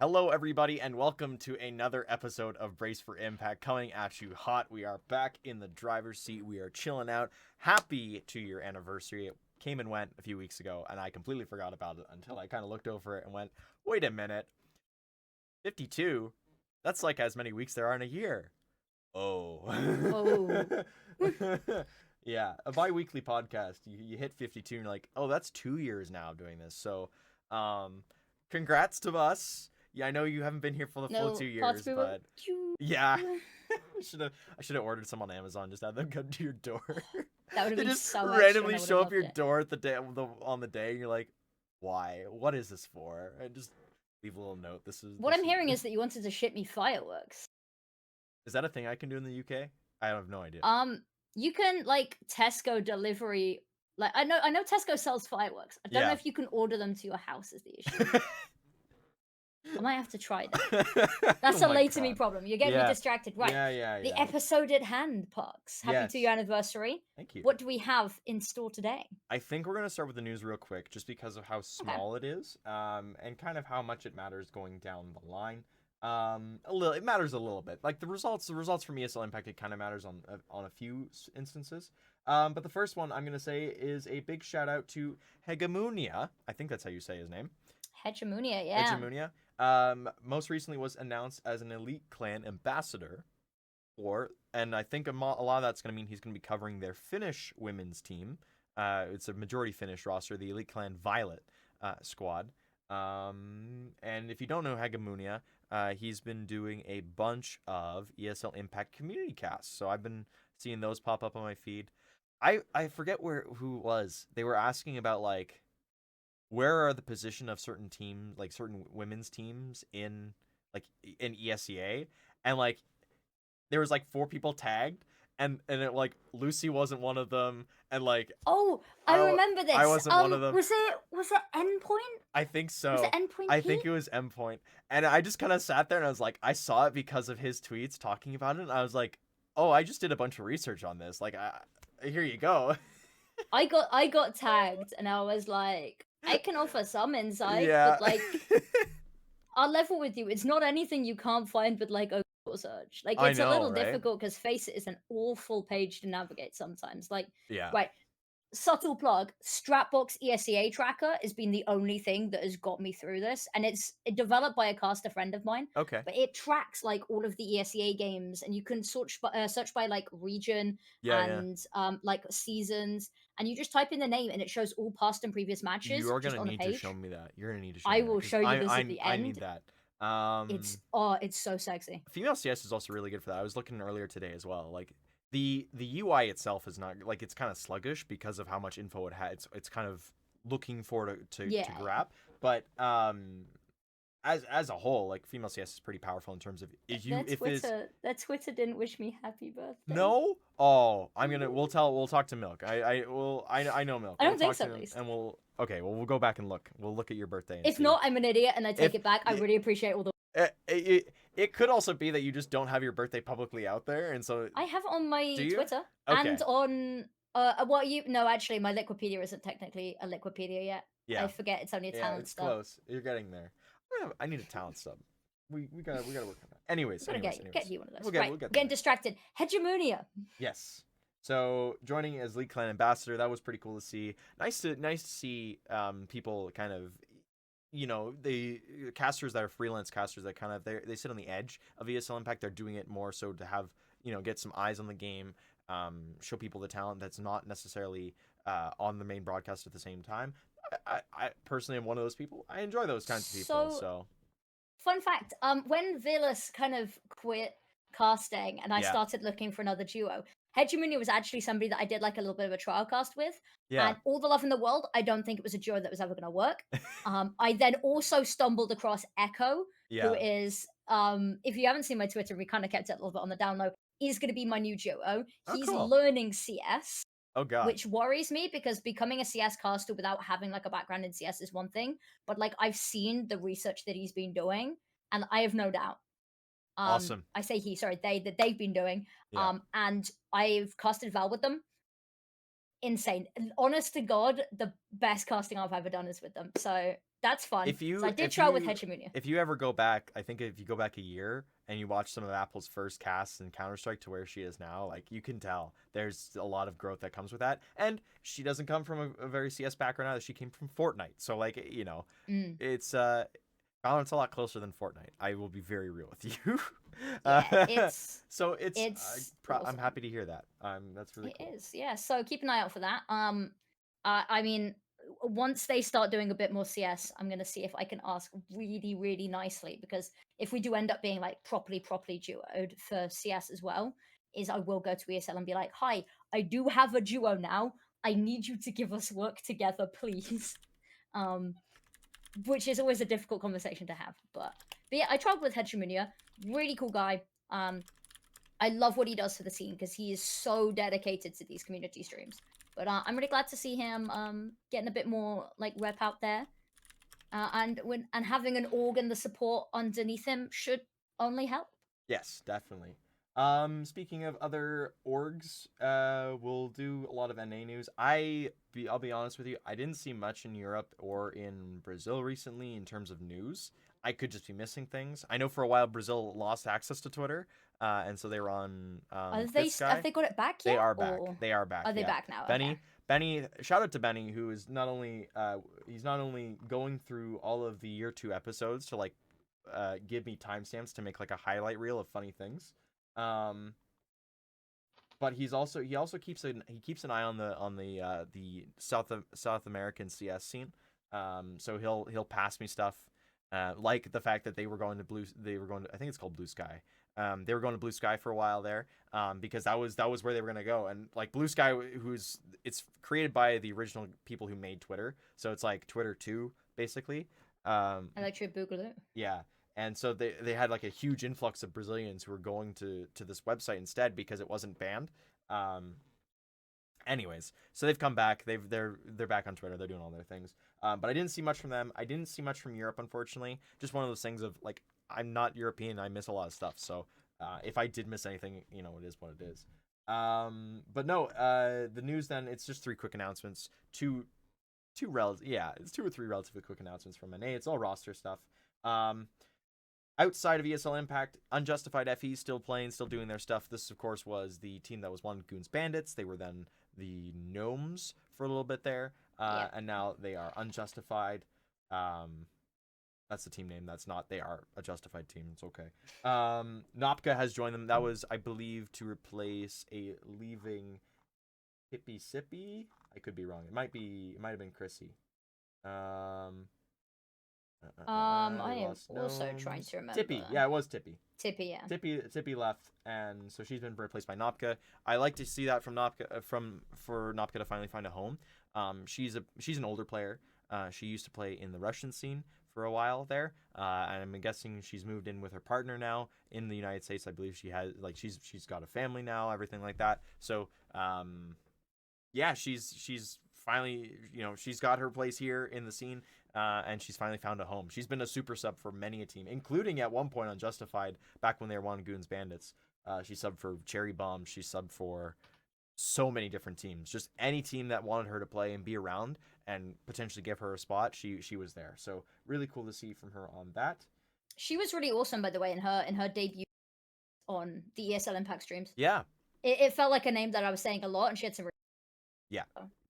Hello, everybody, and welcome to another episode of Brace for Impact, coming at you hot. We are back in the driver's seat. We are chilling out. Happy 2-year anniversary. It came and went a few weeks ago, and I completely forgot about it until I kind of looked over it and went, wait a minute. 52? That's like as many weeks there are in a year. Oh. Yeah, a bi-weekly podcast. You hit 52 and you're like, oh, that's 2 years now doing this. So, congrats to us. Yeah, I know you haven't been here for the full 2 years, but yeah, I should have ordered some on Amazon. Just have them come to your door. That would have They been just so randomly extra, show up your door at the day on the day, and you're like, why? What is this for? And just leave a little note. What I'm hearing is that you wanted to ship me fireworks. Is that a thing I can do in the UK? I have no idea. You can like Tesco delivery. Like I know Tesco sells fireworks. I don't know if you can order them to your house. Is the issue? I might have to try that. That's Oh a my late to me God. problem. You're getting me distracted. Right. Yeah. The episode at hand, Parks. Happy Yes. 2-year anniversary. Thank you. What do we have in store today? I think we're gonna start with the news real quick, just because of how small it is, and kind of how much it matters going down the line. It matters a little bit. Like the results from ESL Impact, it kind of matters on a few instances. But the first one I'm gonna say is a big shout out to Hegemonia. I think that's how you say his name. Hegemonia, yeah. Hegemonia. Most recently was announced as an Elite Clan ambassador. And I think a lot of that's going to mean he's going to be covering their Finnish women's team. It's a majority Finnish roster, the Elite Clan Violet squad. And if you don't know Hegemonia, he's been doing a bunch of ESL Impact community casts. So I've been seeing those pop up on my feed. I forget who it was. They were asking about like where are the position of certain teams, like certain women's teams in ESEA, and like there was like 4 people tagged, and it like Lucy wasn't one of them, and like I remember this. I wasn't one of them. Was it Endpoint? I think so. Was it Endpoint? I think it was Endpoint, and I just kind of sat there and I was like, I saw it because of his tweets talking about it, and I was like, oh, I just did a bunch of research on this. Like, here you go. I got tagged, and I was like, I can offer some insight, Yeah. but like, I'll level with you. It's not anything you can't find with like a Google search. Like, it's a little difficult because Face It is an awful page to navigate sometimes. Like, right. Subtle plug, Strapbox ESEA tracker has been the only thing that has got me through this, and it's developed by a caster friend of mine. Okay. But it tracks like all of the ESEA games, and you can search by like region like seasons, and you just type in the name, and it shows all past and previous matches. You are gonna need to show me that. You're gonna need to show me that. I will show you this at the end. I need that. It's so sexy. Female CS is also really good for that. I was looking earlier today as well. Like the UI itself is not like, it's kind of sluggish because of how much info it has. It's kind of looking for to grab. But as a whole, like female CS is pretty powerful in terms of that Twitter didn't wish me happy birthday. No? Oh, we'll talk to Milk. I know Milk. I don't think so, at least. And we'll go back and look. We'll look at your birthday. If not, I'm an idiot and I take it back. I really appreciate all the it could also be that you just don't have your birthday publicly out there, and so I have it on my Twitter and on actually my Liquipedia isn't technically a Liquipedia yet. Yeah, I forget it's only a talent it's close. You're getting there. I need a talent sub. We gotta work on that. Anyways, get you one of those. We'll get getting distracted. Hegemonia. Yes. So joining as League Clan ambassador, that was pretty cool to see. Nice to see people kind of, the casters that are freelance casters that kind of they sit on the edge of ESL Impact. They're doing it more so to have get some eyes on the game, show people the talent that's not necessarily on the main broadcast at the same time. I personally am one of those people. I enjoy those kinds of people. So fun fact, when Vilas kind of quit casting and I started looking for another duo, Hegemonia was actually somebody that I did like a little bit of a trial cast with. Yeah. And all the love in the world, I don't think it was a duo that was ever going to work. I then also stumbled across Echo, who is, if you haven't seen my Twitter, we kind of kept it a little bit on the down low, is going to be my new duo. He's learning CS. Oh God. Which worries me because becoming a CS caster without having like a background in CS is one thing, but like I've seen the research that he's been doing, and I have no doubt. Awesome. I say they've been doing. And I've casted Val with them. Insane. Honest to God, the best casting I've ever done is with them. So That's fun. If you I did try with Hegemony. if you ever go back, I think if you go back a year and you watch some of Apple's first casts in Counter-Strike to where she is now, like you can tell there's a lot of growth that comes with that. And she doesn't come from a very CS background either. She came from Fortnite. So like, you know, it's Valorant's a lot closer than Fortnite. I will be very real with you. Yeah, it's so it's I'm awesome. happy to hear that. That's really cool. It is, yeah. So keep an eye out for that. I mean, once they start doing a bit more CS, I'm gonna see if I can ask really, really nicely because if we do end up being like properly duoed for CS as well, is I will go to ESL and be like, "Hi, I do have a duo now. I need you to give us work together, please." Um, which is always a difficult conversation to have. But yeah, I tried with Hegemony, really cool guy. I love what he does for the scene because he is so dedicated to these community streams. But I'm really glad to see him getting a bit more like rep out there, and having an org and the support underneath him should only help. Yes, definitely. Speaking of other orgs, we'll do a lot of NA news. I'll be honest with you, I didn't see much in Europe or in Brazil recently in terms of news. I could just be missing things. I know for a while Brazil lost access to Twitter, and so they were on Have they got it back yet? They are back. They are back. Are they back now? Benny, okay. Benny, shout out to Benny, who is not only he's not only going through all of the year 2 episodes to like give me timestamps to make like a highlight reel of funny things. But he also keeps an eye on the South American CS scene. So he'll pass me stuff, like the fact that they were going to I think it's called Blue Sky. They were going to Blue Sky for a while there, because that was where they were going to go. And like Blue Sky, it's created by the original people who made Twitter, so it's like Twitter 2 basically. Electric Boogaloo. Yeah. And so they had like a huge influx of Brazilians who were going to this website instead because it wasn't banned. Anyways, so they've come back. They're back on Twitter. They're doing all their things. But I didn't see much from them. I didn't see much from Europe, unfortunately. Just one of those things of like, I'm not European. I miss a lot of stuff. So if I did miss anything, you know, it is what it is. But no, the news then, it's just 3 quick announcements. It's 2 or 3 relatively quick announcements from NA. It's all roster stuff. Outside of ESL Impact, Unjustified FE still playing, still doing their stuff. This, of course, was the team that was One Goons Bandits. They were then the Gnomes for a little bit there, and now they are Unjustified. That's the team name. That's not. They are a Justified team. It's okay. Nopka has joined them. That was, I believe, to replace a leaving Hippie Sippy. I could be wrong. It might have been Chrissy. I am also trying to remember. Tippy, yeah, it was Tippy. Tippy, yeah. Tippy left, and so she's been replaced by Nopka. I like to see that from Nopka, for Nopka to finally find a home. She's an older player. She used to play in the Russian scene for a while there, and I'm guessing she's moved in with her partner now in the United States. I believe she has she's got a family now, everything like that. So yeah, she's finally, you know, she's got her place here in the scene. And she's finally found a home. She's been a super sub for many a team, including at one point on Justified, back when they were One Goons Bandits. She subbed for Cherry Bomb. She subbed for so many different teams. Just any team that wanted her to play and be around and potentially give her a spot, she was there. So really cool to see from her on that. She was really awesome, by the way, in her debut on the ESL Impact streams. Yeah. It felt like a name that I was saying a lot, and she had some. Yeah.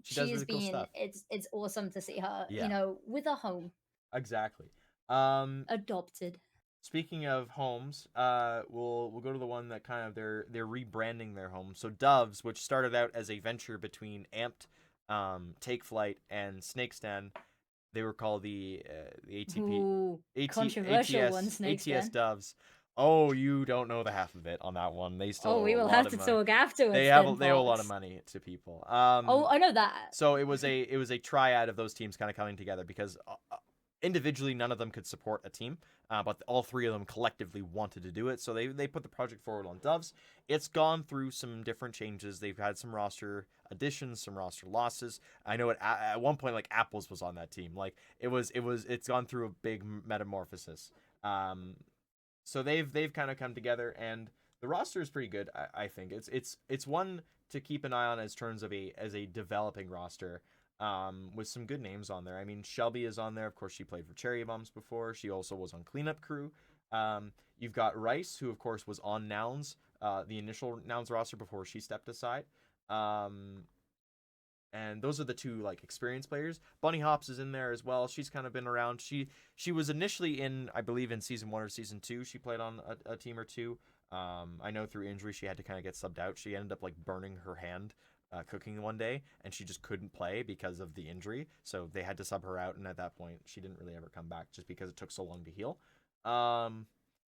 She's really cool stuff. It's awesome to see her, you know, with a home. Exactly. Adopted. Speaking of homes, we'll go to the one that kind of they're rebranding their home. So Doves, which started out as a venture between Amped, Take Flight, and Snake's Den, they were called the ATP controversial one, Snake's Den. ATS Doves. Oh, you don't know the half of it on that one. They still. Oh, we will have to talk afterwards. They owe a lot of money to people. Oh, I know that. So it was a triad of those teams kind of coming together because individually none of them could support a team, but all 3 of them collectively wanted to do it. So they put the project forward on Doves. It's gone through some different changes. They've had some roster additions, some roster losses. I know at one point like Apples was on that team. Like it's gone through a big metamorphosis. So they've kind of come together, and the roster is pretty good. I think it's one to keep an eye on as terms of as a developing roster. with some good names on there. I mean, Shelby is on there. Of course, she played for Cherry Bombs before. She also was on Cleanup Crew. You've got Rice, who of course was on Nouns, the initial Nouns roster before she stepped aside. And those are the two like experienced players. Bunny Hops is in there as well. She's kind of been around. She was initially in, I believe, in season 1 or season 2. She played on a team or two. I know through injury she had to kind of get subbed out. She ended up like burning her hand cooking one day, and she just couldn't play because of the injury. So they had to sub her out, and at that point she didn't really ever come back just because it took so long to heal.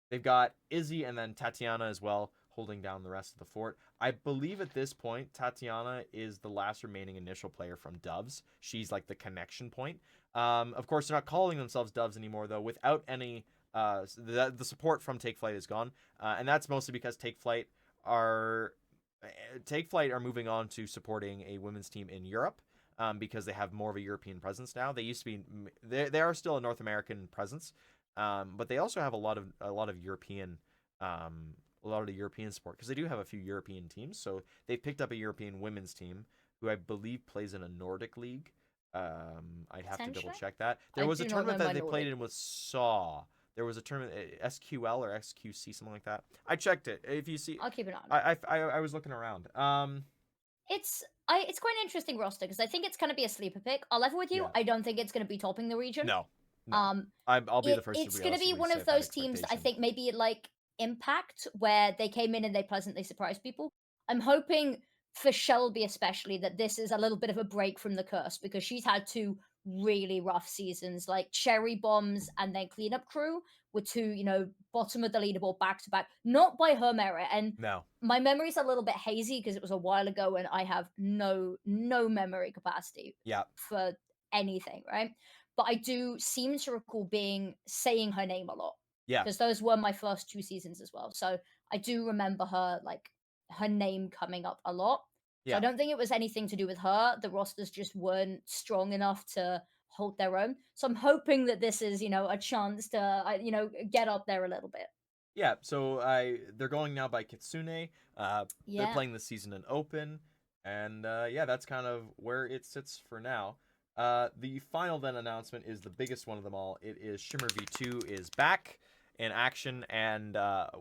They've got Izzy and then Tatiana as well, holding down the rest of the fort. I believe at this point, Tatiana is the last remaining initial player from Doves. She's like the connection point. Of course, they're not calling themselves Doves anymore, though, without any... the support from Take Flight is gone. And that's mostly because Take Flight are moving on to supporting a women's team in Europe. Because they have more of a European presence now. They used to be... They are still a North American presence. But they also have a lot of European... a lot of the European support, because they do have a few European teams. So they've picked up a European women's team who I believe plays in a Nordic league. I'd have to double check that. There was a tournament that they played in with SAW. There was a tournament, SQL or SQC, something like that. I checked it. If you see, I'll keep it on. I was looking around. It's quite an interesting roster because I think it's going to be a sleeper pick. I'll level with you. Yeah. I don't think it's going to be topping the region. No. I'll be the first. It's going to be one of those teams that I think maybe like Impact, where they came in and they pleasantly surprised people. I'm hoping for Shelby especially that this is a little bit of a break from the curse, because she's had 2 really rough seasons, like Cherry Bombs and then Cleanup Crew were 2, bottom of the leaderboard back to back, not by her merit. And No. my memory's a little bit hazy because it was a while ago and I have no memory capacity for anything, right? But I do seem to recall saying her name a lot. Yeah. Because those were my first 2 seasons as well. So I do remember her, like, her name coming up a lot. So I don't think it was anything to do with her. The rosters just weren't strong enough to hold their own. So I'm hoping that this is, a chance to, get up there a little bit. Yeah, so they're going now by Kitsune. They're playing this season in Open. And that's kind of where it sits for now. The final then announcement is the biggest one of them all. It is Shimmer V2 is back in action, and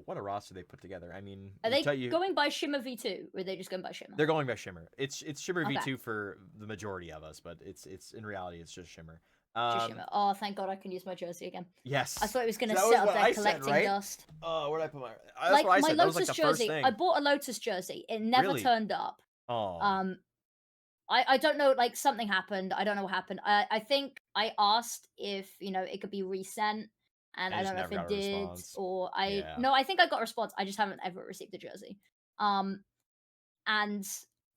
what a roster they put together. I mean, are they going by Shimmer V2, or are they just going by Shimmer? They're going by Shimmer. It's Shimmer V2 for the majority of us, but it's in reality it's just Shimmer. Just Shimmer. Oh, thank God I can use my jersey again. Yes. I thought it was going to sit up there collecting dust. Oh, where did I put my? That's what I said. My Lotus jersey. I bought a Lotus jersey. It never turned up. Oh. I don't know, like something happened. I don't know what happened. I think I asked if, it could be resent, and I don't know if it did or no, I think I got a response. I just haven't ever received the jersey. And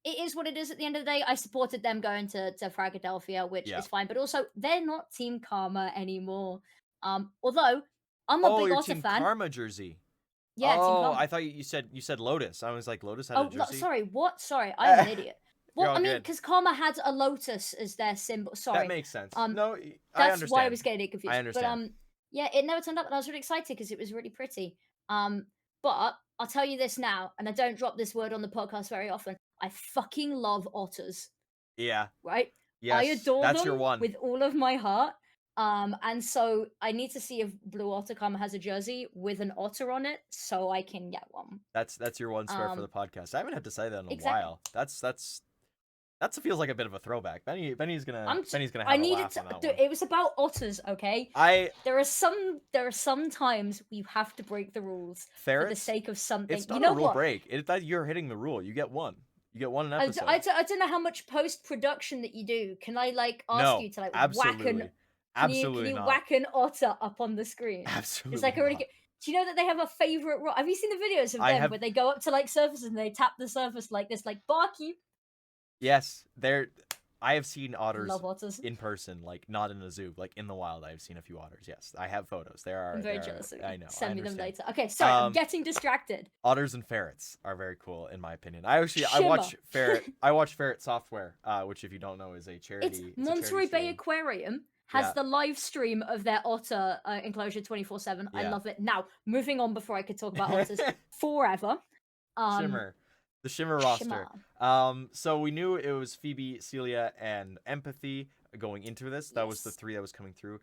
it is what it is at the end of the day. I supported them going to Philadelphia, which is fine, but also they're not Team Karma anymore. Although I'm a big Otter Team fan. Karma jersey. Yeah, Team Karma. I thought you said Lotus. I was like, Lotus had a jersey. Sorry, what? Sorry, I'm an idiot. Well, I mean, because Karma had a lotus as their symbol. Sorry, that makes sense. No, that's why I was getting it confused. I understand. But it never turned up, and I was really excited because it was really pretty. But I'll tell you this now, and I don't drop this word on the podcast very often. I fucking love otters. Yeah. Right. Yes. I adore that's them your one. with all of my heart. And so I need to see if Blue Otter Karma has a jersey with an otter on it, so I can get one. That's your one spare for the podcast. I haven't had to say that in a while. That feels like a bit of a throwback. Benny's gonna have I needed to. It was about otters, okay? There are some times we have to break the rules for the sake of something. It's not a rule break. You're hitting the rule. You get one. You get one an episode. I don't know how much post production that you do. Can I ask you to absolutely whack an otter up on the screen? Absolutely. It's like a really good. Do you know that they have a favorite? Have you seen the videos of them where they go up to surfaces and they tap the surface like this, like barky? Yes, I have seen otters in person, like not in a zoo, like in the wild. I've seen a few otters. Yes, I have photos. I'm very jealous of you. I know. Send me them later. Okay, sorry, I'm getting distracted. Otters and ferrets are very cool, in my opinion. I watch Ferret Software, which, if you don't know, is a charity. It's Monterey Bay Aquarium has the live stream of their otter enclosure 24/7. I love it. Now, moving on before I could talk about otters forever. Shimmer. The Shimmer roster. So we knew it was Phoebe, Celia, and Empathy going into this. That was the three that was coming through.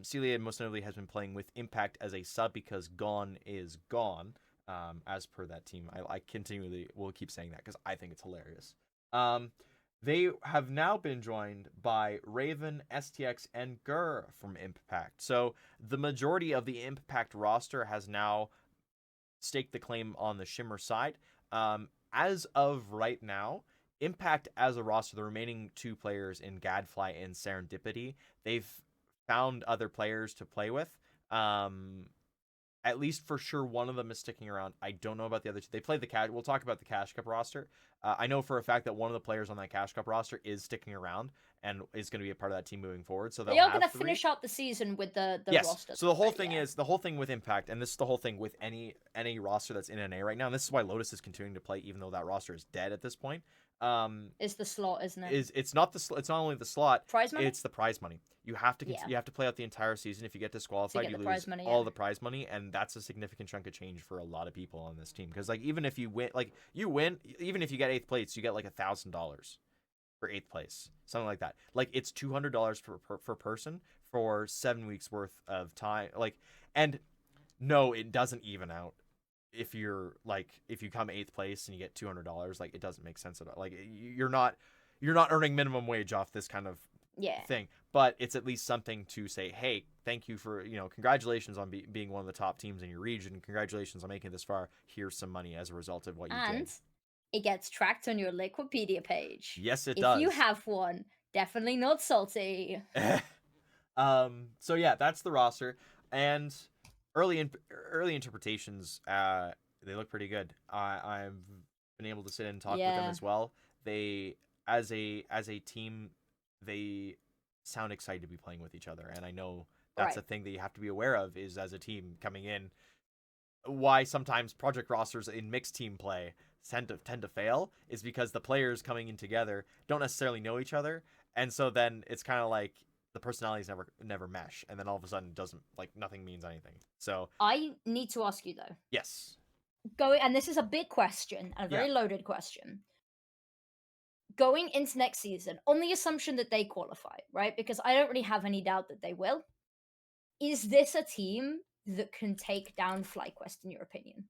Celia most notably has been playing with Impact as a sub because Gone is gone. As per that team, I continually will keep saying that because I think it's hilarious. They have now been joined by Raven, STX, and Gur from Impact. So the majority of the Impact roster has now staked the claim on the Shimmer side. As of right now, Impact as a roster, the remaining two players in Gadfly and Serendipity, they've found other players to play with. At least for sure, one of them is sticking around. I don't know about the other two. They played the Cash. We'll talk about the Cash Cup roster. I know for a fact that one of the players on that Cash Cup roster is sticking around and is going to be a part of that team moving forward. So they are going to finish out the season with the roster. So the whole thing is the whole thing with Impact, and this is the whole thing with any roster that's in NA right now. And this is why Lotus is continuing to play, even though that roster is dead at this point. It's the slot, isn't it? It's not only the slot. Prize money. It's the prize money. You have to play out the entire season. If you get disqualified, you lose all the prize money, and that's a significant chunk of change for a lot of people on this team. Because like even if you win, even if you get 8th place, you get like $1,000 for 8th place, something like that. Like it's $200 per person for 7 weeks worth of time. Like, and no, it doesn't even out. If you come 8th place and you get $200, like it doesn't make sense at all. Like you're not earning minimum wage off this kind of thing, but it's at least something to say, hey, thank you for, congratulations on being one of the top teams in your region. Congratulations on making it this far. Here's some money as a result of what you did. And it gets tracked on your Liquipedia page. Yes, it does. If you have one, definitely not salty. So yeah, that's the roster, and early interpretations, they look pretty good. I've been able to sit and talk with them as well. They, as a team, they sound excited to be playing with each other, and I know that's a thing that you have to be aware of, is as a team coming in, why sometimes project rosters in mixed team play tend to fail is because the players coming in together don't necessarily know each other, and so then it's kind of like the personalities never mesh, and then all of a sudden nothing means anything. So I need to ask you though. Yes. And this is a big question, a very loaded question. Going into next season, on the assumption that they qualify, right? Because I don't really have any doubt that they will. Is this a team that can take down FlyQuest, in your opinion?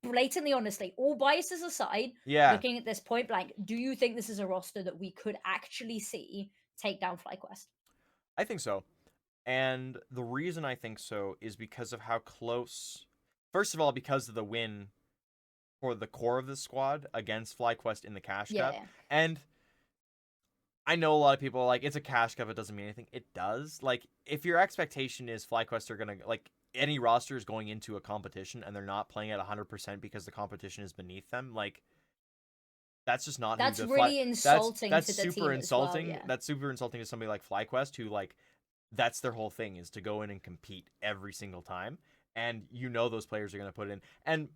Blatantly, honestly, all biases aside, looking at this point blank, do you think this is a roster that we could actually see take down FlyQuest? I think so. And the reason I think so is because of how close. First of all, because of the win for the core of the squad against FlyQuest in the Cash Cup. And I know a lot of people are like, it's a Cash Cup, it doesn't mean anything. It does. Like, if your expectation is FlyQuest are going to, like, any roster is going into a competition and they're not playing at 100% because the competition is beneath them, like, that's just not. That's really insulting. That's to the super team insulting. As well, That's super insulting to somebody like FlyQuest, who, like, that's their whole thing, is to go in and compete every single time. And those players are going to put in. And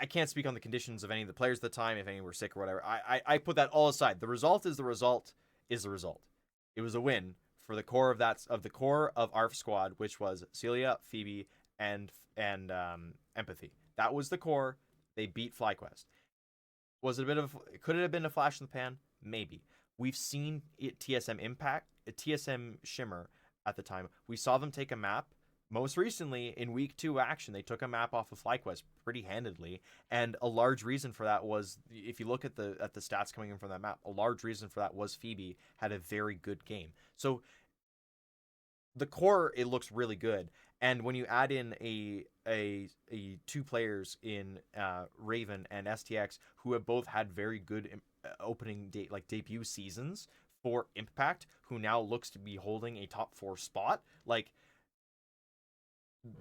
I can't speak on the conditions of any of the players at the time, if any were sick or whatever. I put that all aside. The result is the result is the result. It was a win for the core of our squad, which was Celia, Phoebe, and Empathy. That was the core. They beat FlyQuest. Was it could it have been a flash in the pan? Maybe. We've seen TSM Impact, TSM Shimmer at the time. We saw them take a map. Most recently, in week 2 action, they took a map off of FlyQuest pretty handedly, and a large reason for that was, if you look at the stats coming in from that map, a large reason for that was Phoebe had a very good game. So the core, it looks really good, and when you add in a 2 players in Raven and STX, who have both had very good opening debut seasons for Impact, who now looks to be holding a top 4 spot, like.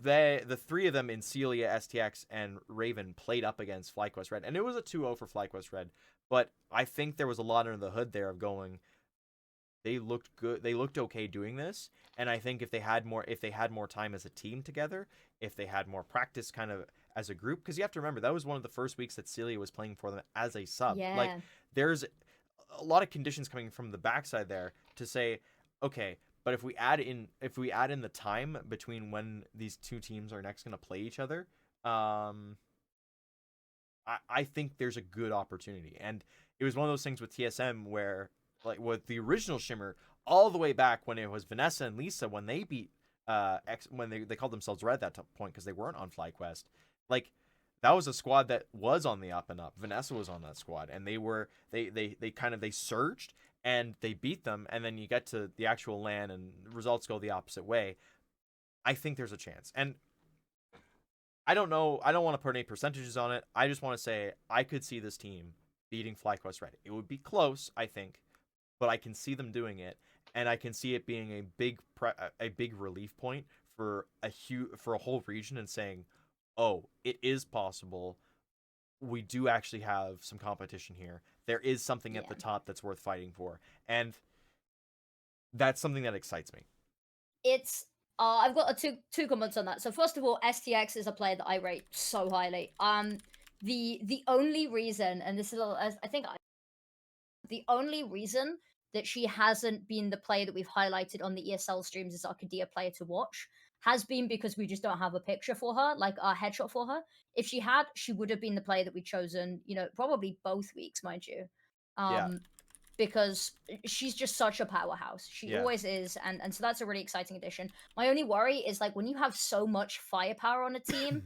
The 3 of them in Celia, STX, and Raven played up against FlyQuest Red, and it was a 2-0 for FlyQuest Red, but I think there was a lot under the hood there of going, they looked good, they looked okay doing this, and I think if they had more time as a team together, if they had more practice kind of as a group, because you have to remember, that was one of the first weeks that Celia was playing for them as a sub. Like, there's a lot of conditions coming from the backside there to say, okay, but if we add in the time between when these 2 teams are next going to play each other, I think there's a good opportunity. And it was one of those things with TSM where, like, with the original Shimmer, all the way back when it was Vanessa and Lisa, when they beat when they called themselves Red at that point because they weren't on FlyQuest, like, that was a squad that was on the up and up. Vanessa was on that squad, and they surged and they beat them, and then you get to the actual LAN and results go the opposite way. I think there's a chance. And I don't know. I don't want to put any percentages on it. I just want to say I could see this team beating FlyQuest Red. It would be close, I think, but I can see them doing it, and I can see it being a big relief point for a whole region and saying, "Oh, it is possible. We do actually have some competition here. There is something at the top that's worth fighting for," and that's something that excites me. It's I've got two comments on that. So first of all, STX is a player that I rate so highly. The only reason, and this is I think the only reason that she hasn't been the player that we've highlighted on the ESL streams as Arcadia player to watch has been because we just don't have a picture for her, like a headshot for her. If she had, she would have been the player that we'd chosen, probably both weeks, mind you. Yeah. Because she's just such a powerhouse. She always is, and so that's a really exciting addition. My only worry is, like, when you have so much firepower on a team,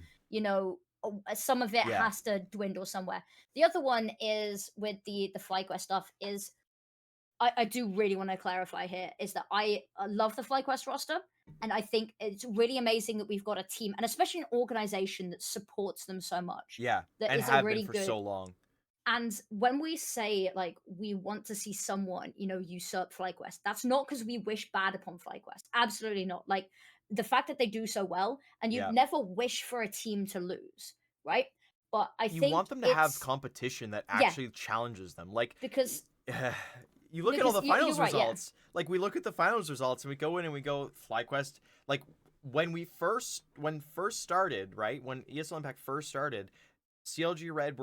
some of it has to dwindle somewhere. The other one is with the FlyQuest stuff is I do really want to clarify here is that I love the FlyQuest roster, and I think it's really amazing that we've got a team and especially an organization that supports them so much. Yeah, That and is a have really been for good. so long. And when we say, like, we want to see someone, usurp FlyQuest, that's not because we wish bad upon FlyQuest. Absolutely not. Like, the fact that they do so well, and you'd never wish for a team to lose, right? But I You think want them to have competition that actually challenges them. Like, because you look at all the finals right, results. Like, we look at the finals results and we go in and we go, FlyQuest. Like, when first started, right? When ESL Impact first started, CLG Red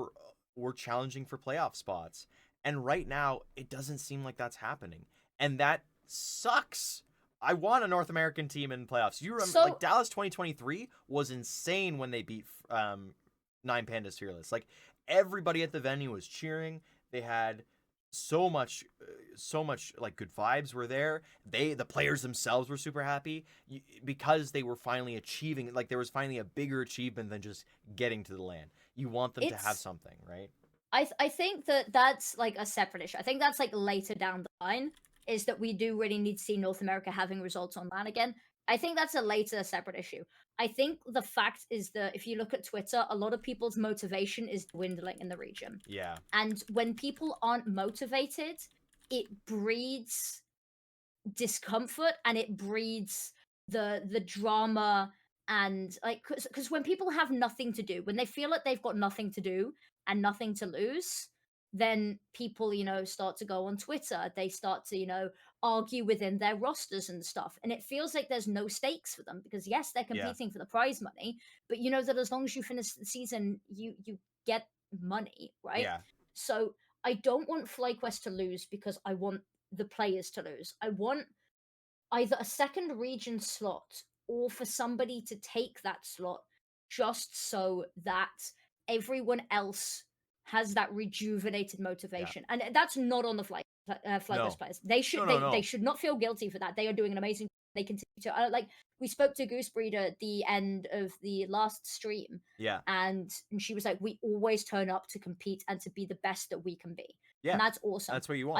were challenging for playoff spots. And right now, it doesn't seem like that's happening. And that sucks. I want a North American team in playoffs. You remember, like, Dallas 2023 was insane when they beat Nine Pandas Fearless. Like, everybody at the venue was cheering. They had so much like good vibes were there. The players themselves were super happy because they were finally achieving, like, there was finally a bigger achievement than just getting to the LAN. You want them to have something, right? I think that's like a separate issue. I think that's like later down the line, is that we do really need to see North America having results on LAN again. I think that's a later separate issue. I think the fact is that if you look at Twitter, a lot of people's motivation is dwindling in the region. Yeah. And when people aren't motivated, it breeds discomfort and it breeds the drama, and, like, because when people have nothing to do, when they feel like they've got nothing to do and nothing to lose, then people, start to go on Twitter. They start to, argue within their rosters and stuff. And it feels like there's no stakes for them because, yes, they're competing for the prize money, but you know that as long as you finish the season, you get money, right? Yeah. So I don't want FlyQuest to lose because I want the players to lose. I want either a second region slot or for somebody to take that slot just so that everyone else has that rejuvenated motivation. And that's not on the FlyQuest players. They should they should not feel guilty for that. They are doing an amazing. They continue to like, we spoke to Goosebreeder at the end of the last stream. Yeah. And she was like, we always turn up to compete and to be the best that we can be. Yeah. And that's awesome. That's what you want.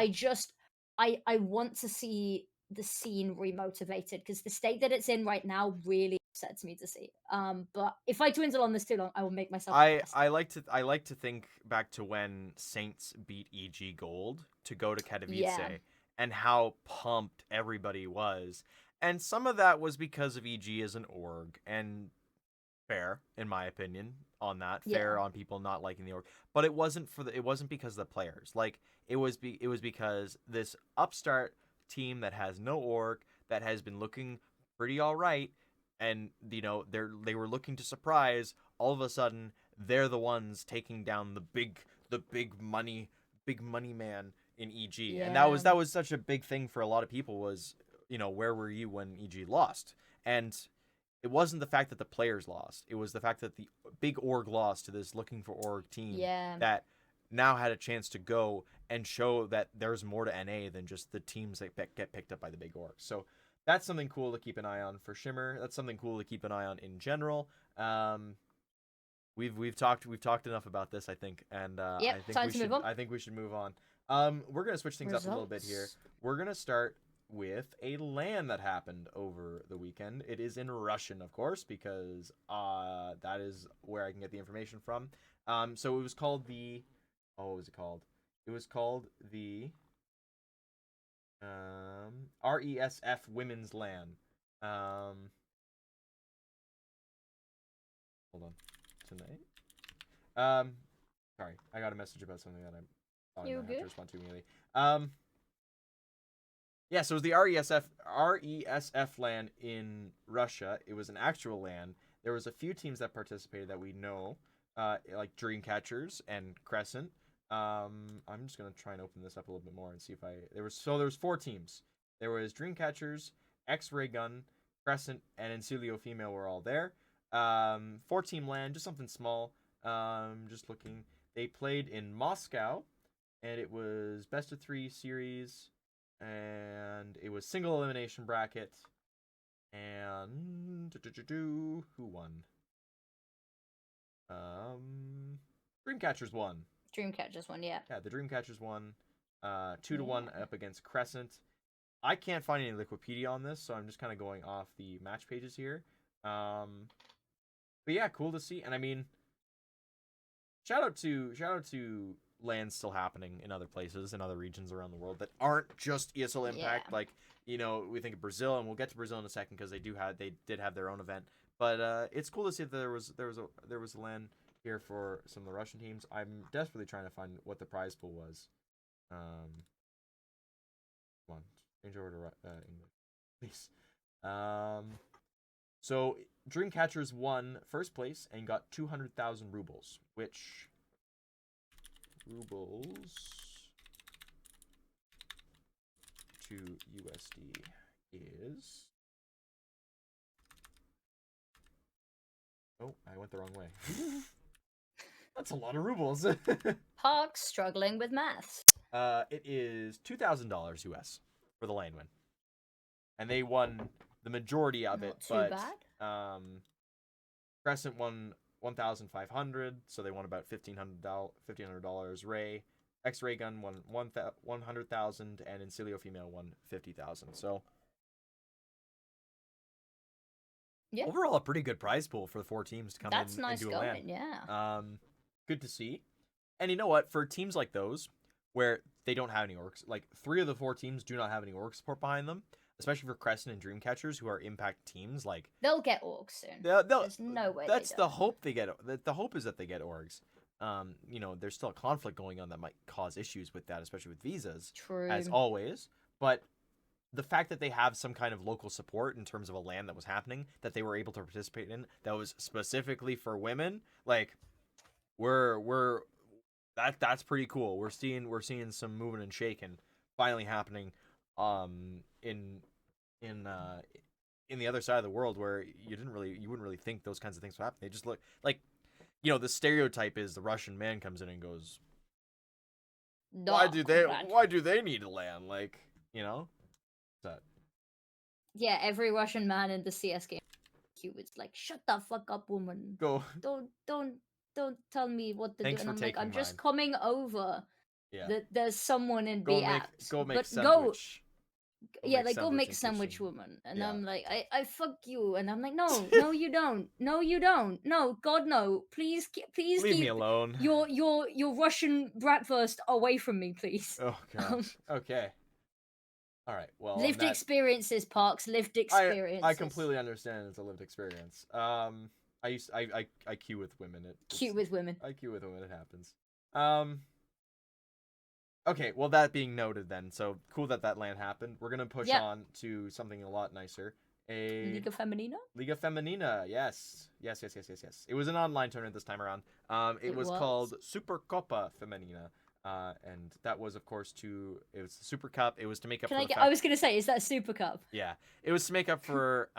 I want to see the scene remotivated because the state that it's in right now really upsets me to see. But if I dwindle on this too long, I will make myself. I like to think back to when Saints beat EG Gold to go to Katowice and how pumped everybody was. And some of that was because of EG as an org, and fair, in my opinion, on that. Fair on people not liking the org. But it wasn't because of the players. Like, it was because this upstart team that has no org, that has been looking pretty all right, and they were looking to surprise. All of a sudden, they're the ones taking down the big money man in EG. And that was such a big thing for a lot of people was, where were you when EG lost? And it wasn't the fact that the players lost. It was the fact that the big org lost to this looking for org team that now had a chance to go and show that there's more to NA than just the teams that get picked up by the big org. So that's something cool to keep an eye on for Shimmer. That's something cool to keep an eye on in general. We've talked enough about this, I think, and I think we should move on. We're gonna switch things up a little bit here. We're gonna start with a LAN that happened over the weekend. It is in Russian, of course, because that is where I can get the information from. So it was called the what was it called? It was called the RESF Women's LAN. Hold on. Tonight. Sorry, I got a message about something that I have to respond to immediately. Yeah, so it was the RESF LAN in Russia. It was an actual LAN. There was a few teams that participated that we know, like Dreamcatchers and Crescent. I'm just gonna try and open this up a little bit more and see if there was 4 teams. There was Dreamcatchers, X-Ray Gun, Crescent, and Encilio Female were all there. 4-team LAN, just something small. Just looking. They played in Moscow, and it was best of 3 series, and it was single elimination bracket. And who won? Dreamcatchers won. Dreamcatchers won, yeah. Yeah, the Dreamcatchers won. 2-1 up against Crescent. I can't find any Wikipedia on this, so I'm just kind of going off the match pages here. But yeah, cool to see. And I mean, shout out to LANs still happening in other places, in other regions around the world that aren't just ESL Impact. Like, you know, we think of Brazil, and we'll get to Brazil in a second because they did have their own event. But it's cool to see that there was a LAN here for some of the Russian teams. I'm desperately trying to find what the prize pool was. Come on, change over to English, please. So Dreamcatchers won first place and got 200,000 rubles, which rubles to USD is. Oh, I went the wrong way. That's a lot of rubles. Parks struggling with maths. It is $2,000 US for the lane win, and they won the majority of it. Not too bad. Crescent won 1,500, so they won about $1,500. Ray, X-Ray Gun won 100,000, and Encilio Female won 50,000. So. Yeah. Overall, a pretty good prize pool for the 4 teams to come in and do a LAN. Yeah. Good to see. And you know what? For teams like those, where they don't have any orgs, like 3 of the 4 teams do not have any org support behind them, especially for Crescent and Dreamcatchers, who are Impact teams, like they'll get orgs soon. There's no way. That's the hope they get. The hope is that they get orgs. You know, there's still a conflict going on that might cause issues with that, especially with visas. True. As always, but the fact that they have some kind of local support in terms of a LAN that was happening that they were able to participate in that was specifically for women, like that's pretty cool. We're seeing some moving and shaking finally happening in the other side of the world where you wouldn't really think those kinds of things would happen. They just look like, you know, the stereotype is the Russian man comes in and goes, why do they need a LAN? Like, you know? That. Yeah, every Russian man in the CS game, he was like, "Shut the fuck up, woman! Go! Don't tell me what to Thanks do." And for I'm like, "I'm mine. just coming over. Yeah. There's someone in the apps. Go make sandwich. Go make sandwich, woman." And yeah. I'm like, I fuck you. And I'm like, no, you don't. No, you don't. No, God, no. Please leave me alone. Your Russian bratwurst away from me, please. Oh gosh. Okay. All right. Well, lived experiences, Parks. Lived experiences. I completely understand. It's a lived experience. I queue with women. I queue with women. It happens. Okay. Well, that being noted, then. So cool that LAN happened. We're gonna push on to something a lot nicer. Liga Feminina. Liga Feminina. Yes. It was an online tournament this time around. It was called Super Copa Feminina. And that was, of course, it was the Super Cup. It was to make up I was going to say, is that Super Cup? Yeah. It was to make up for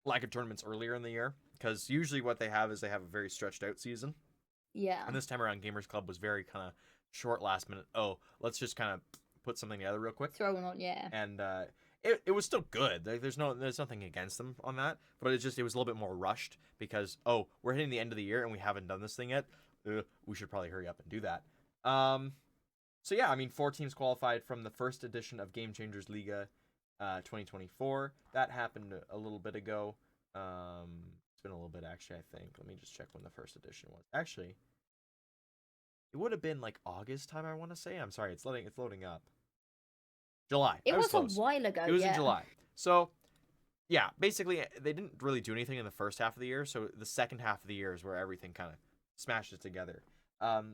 lack of tournaments earlier in the year, because usually what they have is they have a very stretched out season. Yeah. And this time around, Gamers Club was very kind of short, last minute. Oh, let's just kind of put something together real quick. Throw one on, yeah. And it was still good. Like, there's nothing against them on that, but it was a little bit more rushed because we're hitting the end of the year and we haven't done this thing yet. We should probably hurry up and do that. So yeah, I mean, 4 teams qualified from the first edition of Game Changers Liga 2024. That happened a little bit ago. It's been a little bit, actually, I think. Let me just check when the first edition was. Actually, it would have been like August time, I want to say. I'm sorry, it's loading up. July. It was a while ago. It was in July. So, yeah, basically, they didn't really do anything in the first half of the year. So the second half of the year is where everything kind of smashes together.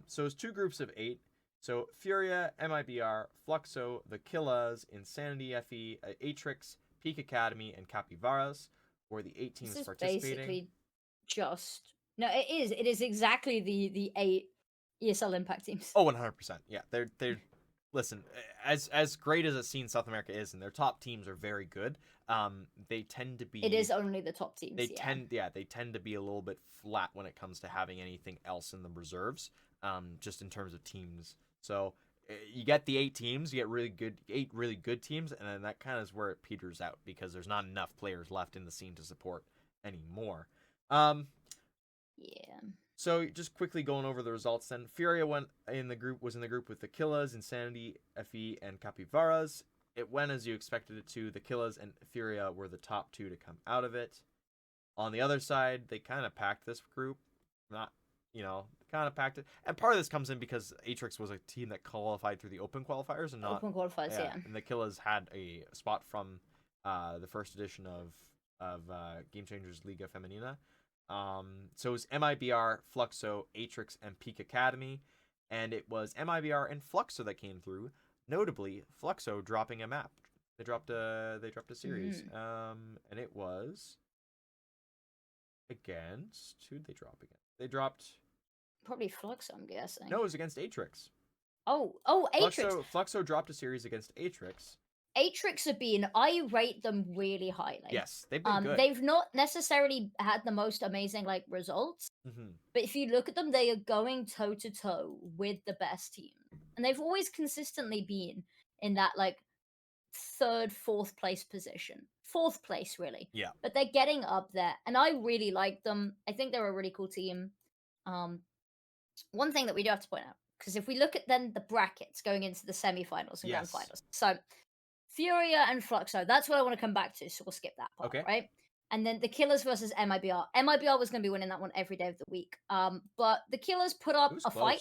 So it's 2 groups of 8. So Furia, MIBR, Fluxo, The Killas, Insanity FE, Atrix, Peak Academy, and Capyvaras were the 8 teams participating. Basically no, it is exactly the 8 ESL Impact teams. Oh, 100%. Yeah, they're listen, as great as a scene South America is, and their top teams are very good. They tend to be. It is only the top teams. They tend to be a little bit flat when it comes to having anything else in the reserves. Just in terms of teams. So you get the 8 teams, you get 8 really good teams, and then that kind of is where it peters out because there's not enough players left in the scene to support anymore. Yeah. So just quickly going over the results then. Furia was in the group with the Killas, Insanity, FE, and Capyvaras. It went as you expected it to. The Killas and Furia were the top 2 to come out of it. On the other side, they kind of packed this group. Kind of packed it. And part of this comes in because Atrix was a team that qualified through the open qualifiers and not open qualifiers, yeah. And the Killas had a spot from the first edition of Game Changers Liga Feminina. So it was MIBR, Fluxo, Atrix, and Peak Academy, and it was MIBR and Fluxo that came through. Notably, Fluxo dropping a map. They dropped a series, and it was against who'd they drop against? They dropped probably Fluxo, I'm guessing. No, it was against Atrix. Oh, Atrix. Fluxo dropped a series against Atrix. Atrix have been, I rate them really highly. Yes, they've been good. They've not necessarily had the most amazing results, but if you look at them, they are going toe to toe with the best team, and they've always consistently been in that 3rd, 4th place position, 4th place really. Yeah, but they're getting up there, and I really like them. I think they're a really cool team. One thing that we do have to point out, because if we look at then the brackets going into the semifinals and grand finals, so Furia and Fluxo, that's what I want to come back to, so we'll skip that part, right? And then the Killas versus MIBR. MIBR was going to be winning that one every day of the week. But the Killas put up a fight.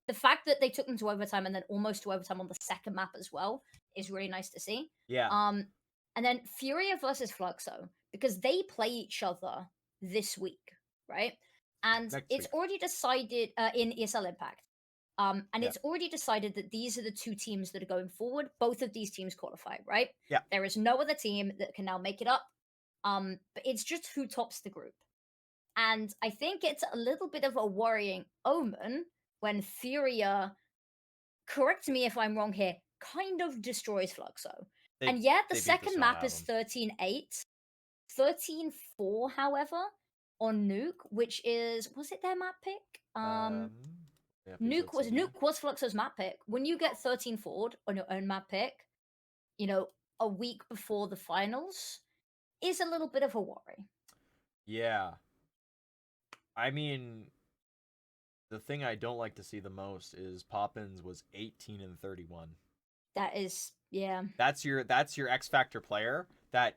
The fact that they took them to overtime and then almost to overtime on the second map as well is really nice to see. Yeah. And then Furia versus Fluxo, because they play each other this week, right? And it's already decided in ESL Impact. And it's already decided that these are the 2 teams that are going forward. Both of these teams qualify, right? Yeah. There is no other team that can now make it up. But it's just who tops the group. And I think it's a little bit of a worrying omen when Furia, correct me if I'm wrong here, kind of destroys Fluxo. And the second map is 13-8. 13-4, however, on Nuke, which was it their map pick? Nuke was Fluxo's map pick. When you get 13 forward on your own map pick, a week before the finals is a little bit of a worry. Yeah. I mean, the thing I don't like to see the most is Poppins was 18-31. That is, yeah. That's your X Factor player that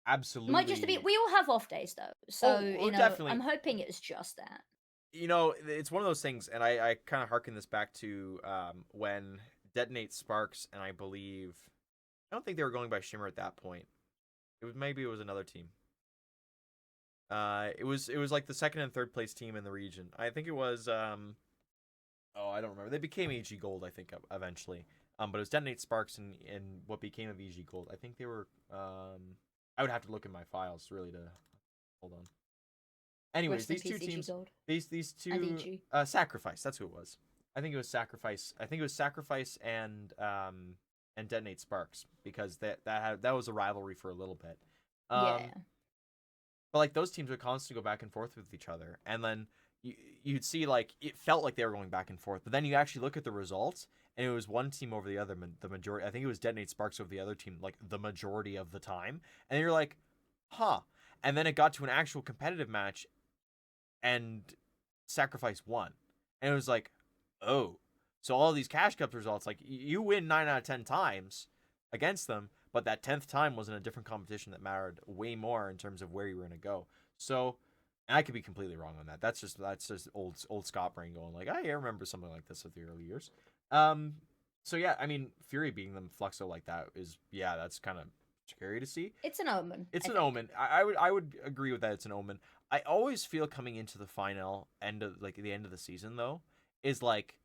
absolutely might just be. We all have off days though, so definitely. I'm hoping it's just that. It's one of those things, and I kind of harken this back to when Detonate Sparks, and I don't think they were going by Shimmer at that point. Maybe it was another team. It was like the 2nd and 3rd place team in the region. I think it was I don't remember. They became AG Gold, I think, eventually. But it was Detonate Sparks and what became of EG Gold. I think they were I would have to look in my files really to hold on. Anyways, these 2 teams, these 2 Sacrifice, that's who it was. I think it was Sacrifice. I think it was Sacrifice and Detonate Sparks, because that was a rivalry for a little bit. But like those teams would constantly go back and forth with each other, and then you'd see like it felt like they were going back and forth, but then you actually look at the results, and it was one team over the other. The majority, I think it was Detonate Sparks over the other team, like the majority of the time, and you're like, huh. And then it got to an actual competitive match, and Sacrifice won, and it was like, oh, so all these Cash Cup results, like you win 9 out of 10 times against them, but that 10th time was in a different competition that mattered way more in terms of where you were going to go. So, and I could be completely wrong on that. That's just old Scott brain going like, I remember something like this of the early years. So yeah, I mean, Fury beating them Fluxo like that is, yeah, that's kind of scary to see. It's an omen. It's an omen. I would agree with that. It's an omen. I always feel coming into the final end of like the end of the season though is like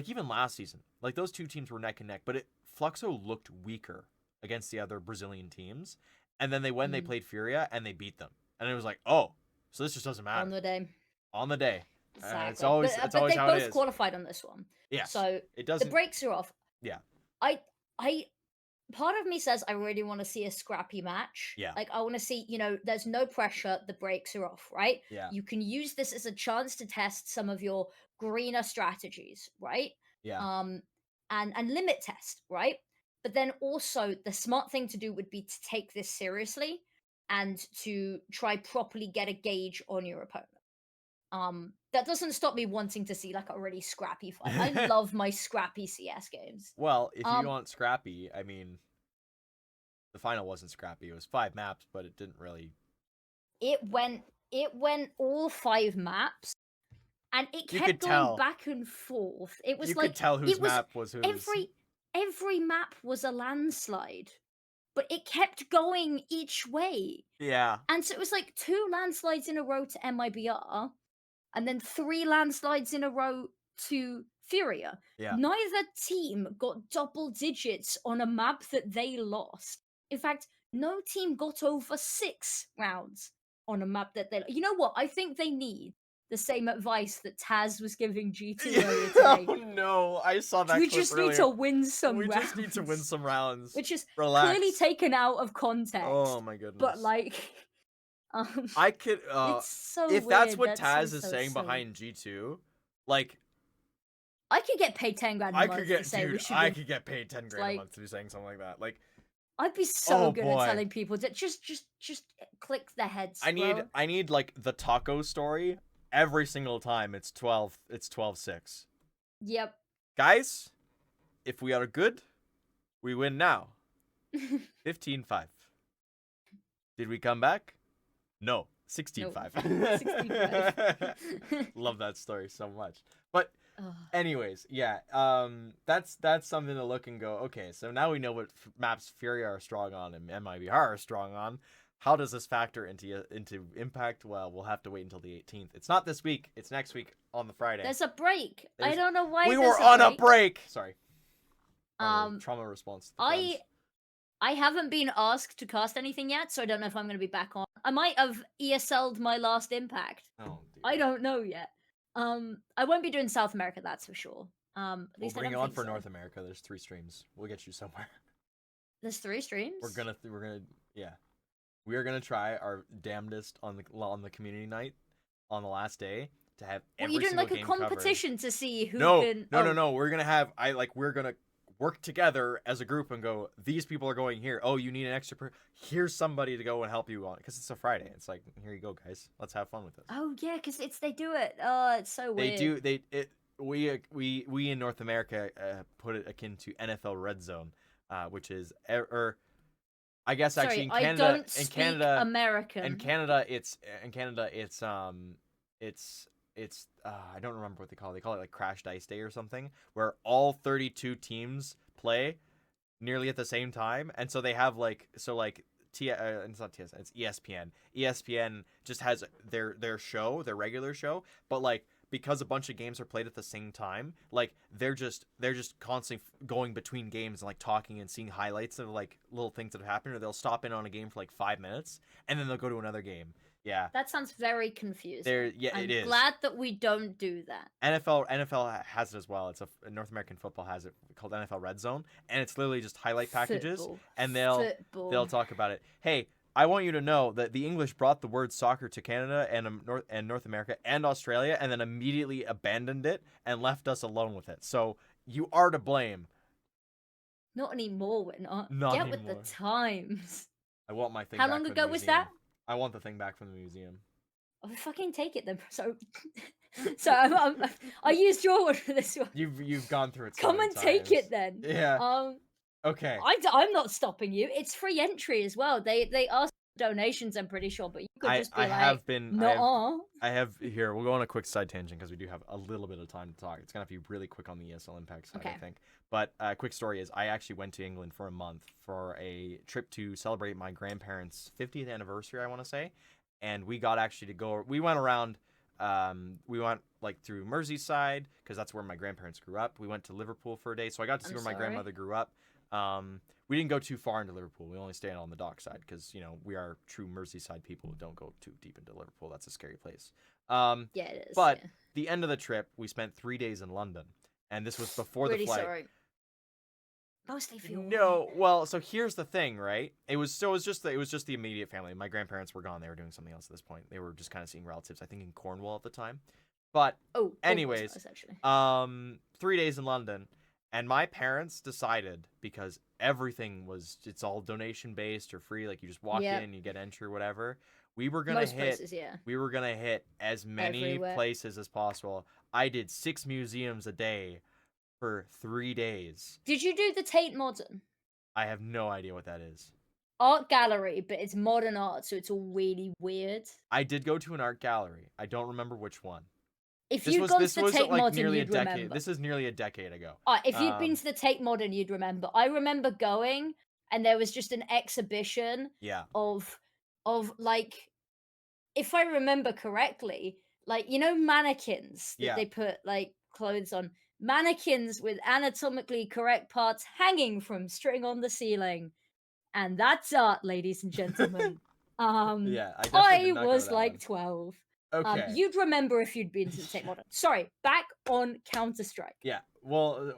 even last season, like those two teams were neck and neck, but Fluxo looked weaker against the other Brazilian teams, and then they played Furia and they beat them, and it was like, oh, so this just doesn't matter on the day. On the day, exactly. It's always but always they how both it is. Qualified on this one. Yeah, so it doesn't. The breaks are off. Yeah, I part of me says I really want to see a scrappy match. Yeah, like I want to see, there's no pressure. The breaks are off, right? Yeah, you can use this as a chance to test some of your greener strategies, right? Yeah. And limit test, right? But then also the smart thing to do would be to take this seriously and to try properly get a gauge on your opponent. That doesn't stop me wanting to see like a really scrappy fight. I love my scrappy CS games. Well, if you want scrappy, I mean, the final wasn't scrappy. It was 5 maps, but it didn't really. It went all 5 maps, and it kept going back and forth. It was you like could tell whose map was whose. Every map was a landslide, but it kept going each way. Yeah. And so it was like 2 landslides in a row to MIBR, and then 3 landslides in a row to Furia. Yeah. Neither team got double digits on a map that they lost. In fact, no team got over 6 rounds on a map that they. You know what? I think they need the same advice that Taz was giving G2 earlier today. Oh no, I saw that. We just need to win some rounds. We just need to win some rounds. Which is Relax. clearly taken out of context. Oh my goodness. But like, I could. It's so if weird. That's what Taz so is saying silly. behind G2, like. I could get paid 10 grand a month to say we should. I could get paid 10 grand a month to be saying something like that. Like, I'd be so good at telling people that just click their heads. I need like the taco story every single time. It's 12-6. Yep. Guys, if we are good, we win now. 15-5. Did we come back? No. 16-5. 16-5. Love that story so much. But anyways, yeah, that's something to look and go, okay, so now we know what maps Fury are strong on and MIBR are strong on. How does this factor into Impact? Well, we'll have to wait until the 18th. It's not this week. It's next week on the Friday. There's a break. I don't know why. We were on a break. Sorry. Trauma response. I haven't been asked to cast anything yet, so I don't know if I'm going to be back on. I might have ESL'd my last Impact. Oh, dear. I don't know yet. I won't be doing South America, that's for sure. We'll bring you on for North America. There's 3 streams. We'll get you somewhere. There's 3 streams? We're gonna yeah. We are gonna try our damnedest on the community night on the last day to have every you're doing single like a game competition covered. To see who can. No. We're gonna have we're gonna work together as a group and go, these people are going here. Oh, you need an extra here's somebody to go and help you on, because it's a Friday. It's like, here you go, guys. Let's have fun with this. Oh yeah, because they do it. Oh, it's so weird. We in North America put it akin to NFL Red Zone, which is I guess actually in Canada. I don't speak American. In Canada, it's I don't remember what they call it. They call it like Crash Dice Day or something, where all 32 teams play nearly at the same time, and so they have it's not TSN, it's ESPN. ESPN just has their show, their regular show, but like because a bunch of games are played at the same time, like they're just constantly going between games and like talking and seeing highlights of like little things that have happened, or they'll stop in on a game for like 5 minutes and then they'll go to another game. Yeah. That sounds very confusing. It is. I'm glad that we don't do that. NFL has it as well. It's North American football has it called NFL Red Zone, and it's literally just highlight packages, and they'll talk about it. Hey, I want you to know that the English brought the word soccer to Canada and North America and Australia, and then immediately abandoned it and left us alone with it. So you are to blame. Not anymore, we're not. Not Get anymore. with the times. I want my thing How back long from ago the was museum. that? I want the thing back from the museum. Oh, fucking take it then. So, I used your word for this one. You've gone through it. So Come many and times. take it then. Yeah. Okay. I'm not stopping you. It's free entry as well. They ask donations, I'm pretty sure, but you could just be I have here. We'll go on a quick side tangent because we do have a little bit of time to talk. It's gonna have to be really quick on the ESL Impact side, I think. But quick story is I actually went to England for a month for a trip to celebrate my grandparents' 50th anniversary, I want to say, and we got actually to go. We went around. We went like through Merseyside because that's where my grandparents grew up. We went to Liverpool for a day, so I got to see where my grandmother grew up. We didn't go too far into Liverpool. We only stayed on the dock side because, you know, we are true Merseyside people who don't go too deep into Liverpool. That's a scary place. Yeah, it is. But the end of the trip, we spent 3 days in London, and this was before the flight. Sorry. Mostly feel well, so here's the thing, right? It was just the immediate family. My grandparents were gone. They were doing something else at this point. They were just kind of seeing relatives, I think, in Cornwall at the time. But anyways, 3 days in London. And my parents decided, because it's all donation based or free, like you just walk in, you get entry or whatever. We were gonna hit as many places as possible. I did 6 museums a day for 3 days. Did you do the Tate Modern? I have no idea what that is. Art gallery, but it's modern art, so it's all really weird. I did go to an art gallery. I don't remember which one. If you'd gone to the Tate Modern, you'd remember. This is nearly a decade ago. If you'd been to the Tate Modern, you'd remember. I remember going, and there was just an exhibition of like, if I remember correctly, like, you know, mannequins that they put like clothes on. Mannequins with anatomically correct parts hanging from string on the ceiling. And that's art, ladies and gentlemen. I was like 12. Okay. You'd remember if you'd been to the Tate Modern. Sorry, back on Counter-Strike. Yeah, well,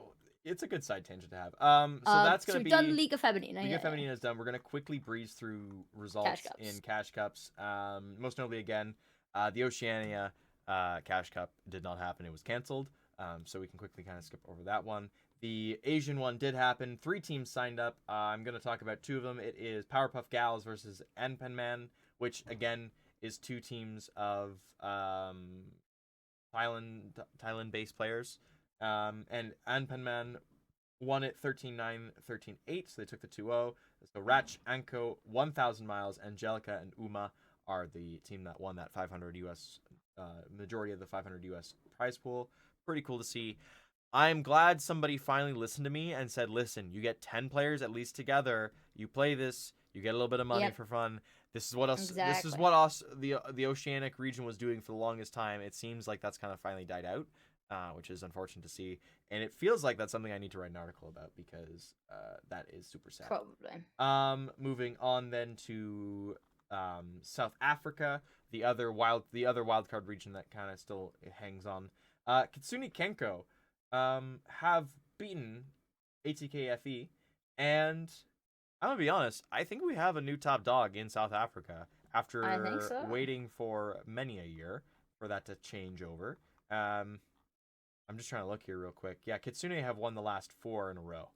it's a good side tangent to have. So that's going to be... we've done Liga Feminina. Liga Feminina is done. We're going to quickly breeze through results in Cash Cups. Most notably, again, the Oceania Cash Cup did not happen. It was canceled. So we can quickly kind of skip over that one. The Asian one did happen. 3 teams signed up. I'm going to talk about 2 of them. It is Powerpuff Gals versus Anpanman, which, again, is 2 teams of Thailand-based players. And Anpanman won it 13-9, 13-8, so they took the 2-0. So Ratch, Anko, 1,000 Miles, Angelica, and Uma are the team that won that 500 US, majority of the 500 US prize pool. Pretty cool to see. I'm glad somebody finally listened to me and said, listen, you get 10 players at least together, you play this, you get a little bit of money for fun. This is what us. Exactly. This is what us. The Oceanic region was doing for the longest time. It seems like that's kind of finally died out, which is unfortunate to see. And it feels like that's something I need to write an article about because that is super sad. Probably. Moving on then to South Africa, the other wild card region that kind of still hangs on. Kitsune Kenko have beaten ATKFE, and I'm gonna be honest, I think we have a new top dog in South Africa after waiting for many a year for that to change over. I'm just trying to look here real quick. Yeah, Kitsune have won the last 4 in a row.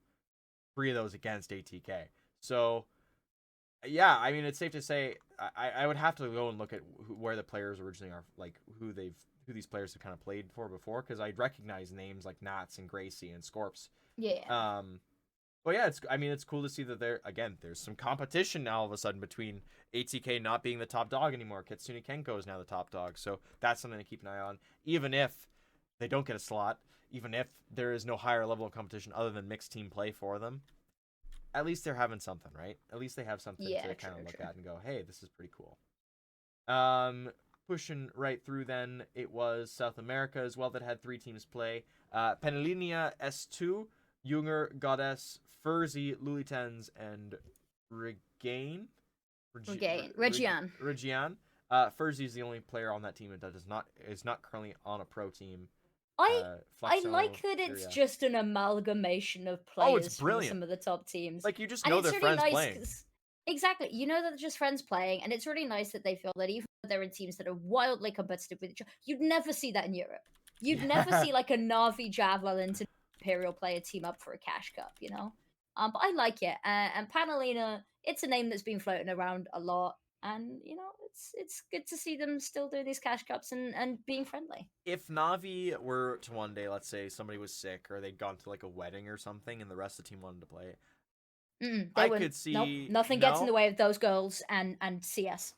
3 of those against ATK. So, yeah, I mean, it's safe to say I would have to go and look at where the players originally are, like who these players have kind of played for before, because I'd recognize names like Nats and Gracie and Scorps. Yeah. But yeah, it's cool to see that there's some competition now all of a sudden between ATK not being the top dog anymore. Kitsune Kenko is now the top dog, so that's something to keep an eye on. Even if they don't get a slot, even if there is no higher level of competition other than mixed team play for them, at least they're having something, right? At least they have something to kind of look at and go, hey, this is pretty cool. Pushing right through then, it was South America as well that had 3 teams play. Penalinia S2, Junger, Goddess, Furzy, Lulitens, and Regian. Furzy is the only player on that team that is not currently on a pro team. I like that it's just an amalgamation of players from some of the top teams. Like, you just know their friends playing. Exactly. You know that they're just friends playing, and it's really nice that they feel that even though they're in teams that are wildly competitive with each other, you'd never see that in Europe. You'd never Yeah. see like a Navi Javelin to Imperial player team up for a cash cup, you know? But I like it. And Panalina, it's a name that's been floating around a lot. And you know, it's good to see them still doing these cash cups and being friendly. If Navi were to one day, let's say somebody was sick or they'd gone to like a wedding or something and the rest of the team wanted to play, They I wouldn't. could Nope. see Nothing gets in the no. way of those girls and CS.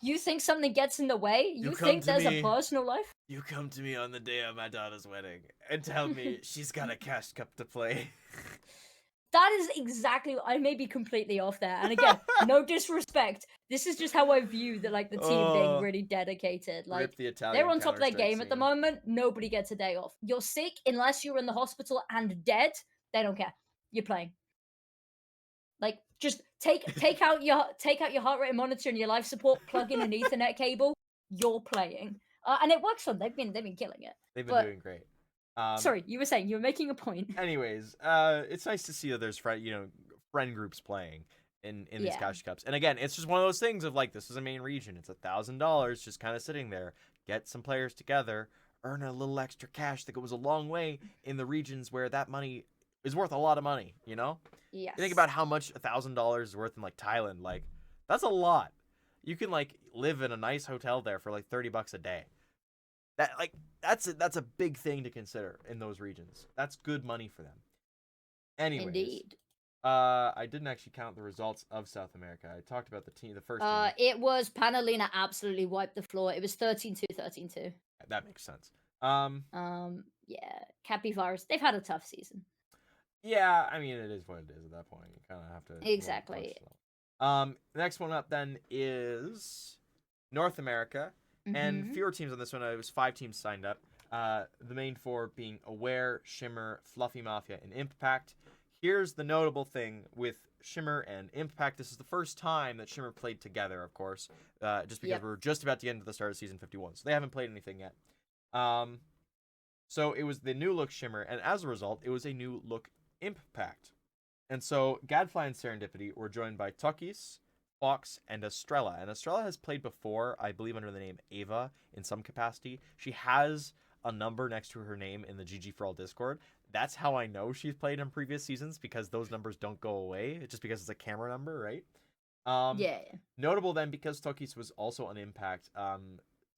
You think something gets in the way? You You come think to there's a me. personal life? You come to me on the day of my daughter's wedding and tell me she's got a cash cup to play. That is exactly. I may be completely off there. And again, no disrespect. This is just how I view the like the team being Oh, really dedicated. rip Like the they're Italian on top of their Counter-Strike game at the scene. moment. Nobody gets a day off. You're sick unless you're in the hospital and dead. They don't care. You're playing. Like just take out your heart rate monitor and your life support. Plug in an Ethernet cable. You're playing, and it works for them. They've been killing it. They've been But doing great. Um, sorry, you were saying you were making a point. anyways, it's nice to see that there's friend groups playing in these Yeah. cash cups. And again, it's just one of those things of like this is a main region. It's $1,000 just kind of sitting there. Get some players together, earn a little extra cash that goes a long way in the regions where that money is worth a lot of money. You know, you think Yes. about how much $1,000 is worth in like Thailand. Like that's a lot. You can like live in a nice hotel there for like $30 a day. That like that's a big thing to consider in those regions. That's good money for them. Anyways, Indeed. I didn't actually count the results of South America. I talked about the first team. It was Panalina absolutely wiped the floor. It was 13-2, 13-2. That makes sense. Yeah, Capybaras, they've had a tough season. Yeah, I mean it is what it is at that point. You kind of have to roll the Exactly. punches. The next one up then is North America, and Mm-hmm. fewer teams on this one. It was 5 teams signed up. The main 4 being Aware, Shimmer, Fluffy Mafia, and Impact. Here's the notable thing with Shimmer and Impact. This is the first time that Shimmer played together, of course, just because Yep. we're just about to get into the start of Season 51. So they haven't played anything yet. So it was the new look Shimmer, and as a result, it was a new look Impact. And so Gadfly and Serendipity were joined by Tukis, Fox, and Estrella. And Estrella has played before, I believe, under the name Ava in some capacity. She has a number next to her name in the GG for All Discord. That's how I know she's played in previous seasons because those numbers don't go away just because it's a camera number, right? Yeah. Notable then because Tokis was also an Impact.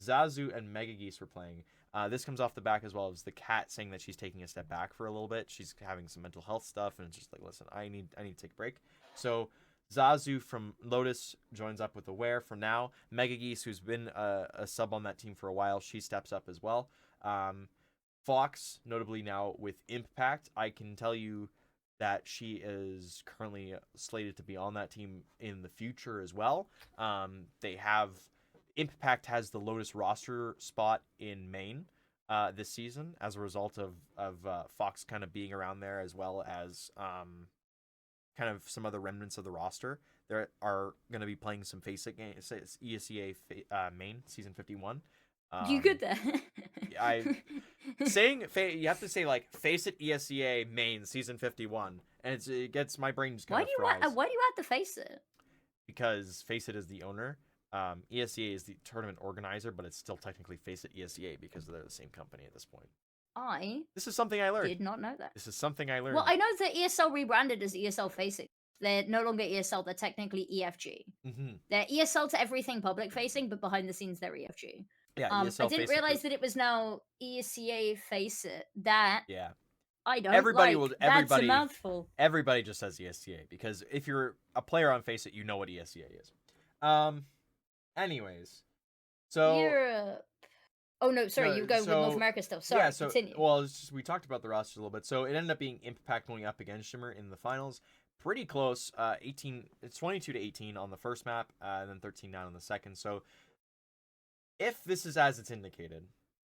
Zazu and Mega Geese were playing. This comes off the back as well as the cat saying that she's taking a step back for a little bit. She's having some mental health stuff, and it's just like, listen, I need to take a break. So Zazu from Lotus joins up with Aware for now. Mega Geese, who's been a sub on that team for a while, she steps up as well. Fox, notably now with Impact, I can tell you that she is currently slated to be on that team in the future as well. They have Impact has the Lotus roster spot in Maine this season as a result of Fox kind of being around there as well as kind of some other remnants of the roster. There are going to be playing some Face It games, ESEA Maine season 51. You good there? I saying you have to say like Face It ESEA Maine season 51, and it gets my brain just kind of fries Why do you have to face it? because Face It is the owner. ESEA is the tournament organizer, but it's still technically Face It ESEA because they're the same company at this point. This is something I learned. Did not know that. This is something I learned. Well, I know that ESL rebranded as ESL Facing. They're no longer ESL, they're technically EFG. Mm-hmm. They're ESL to everything public facing, but behind the scenes they're EFG. Yeah, I didn't realize that it was now ESEA Face It. That yeah, I don't everybody like. will. That's a Everybody, mouthful. everybody just says ESEA because if you're a player on Face It, you know what ESEA is. Anyways, so Europe. Oh no, sorry, no, you're going with North America still. Sorry, yeah, so continue. well, it's just we talked about the roster a little bit. So it ended up being Impact going up against Shimmer in the finals. Pretty close. 18. It's 22-18 on the first map, and then 13-9 on the second. So if this is as it's indicated,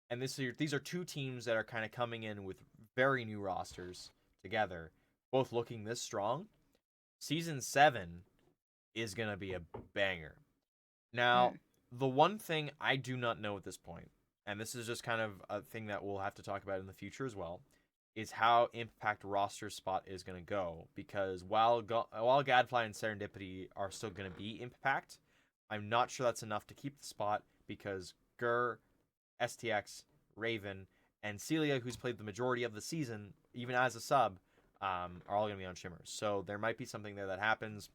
and these are 2 teams that are kind of coming in with very new rosters together, both looking this strong, season 7 is gonna be a banger. Now, the one thing I do not know at this point, and this is just kind of a thing that we'll have to talk about in the future as well, is how Impact roster spot is going to go, because while Gadfly and Serendipity are still going to be Impact, I'm not sure that's enough to keep the spot, because Gur, STX, Raven, and Celia, who's played the majority of the season, even as a sub, are all going to be on Shimmers. So there might be something there that happens.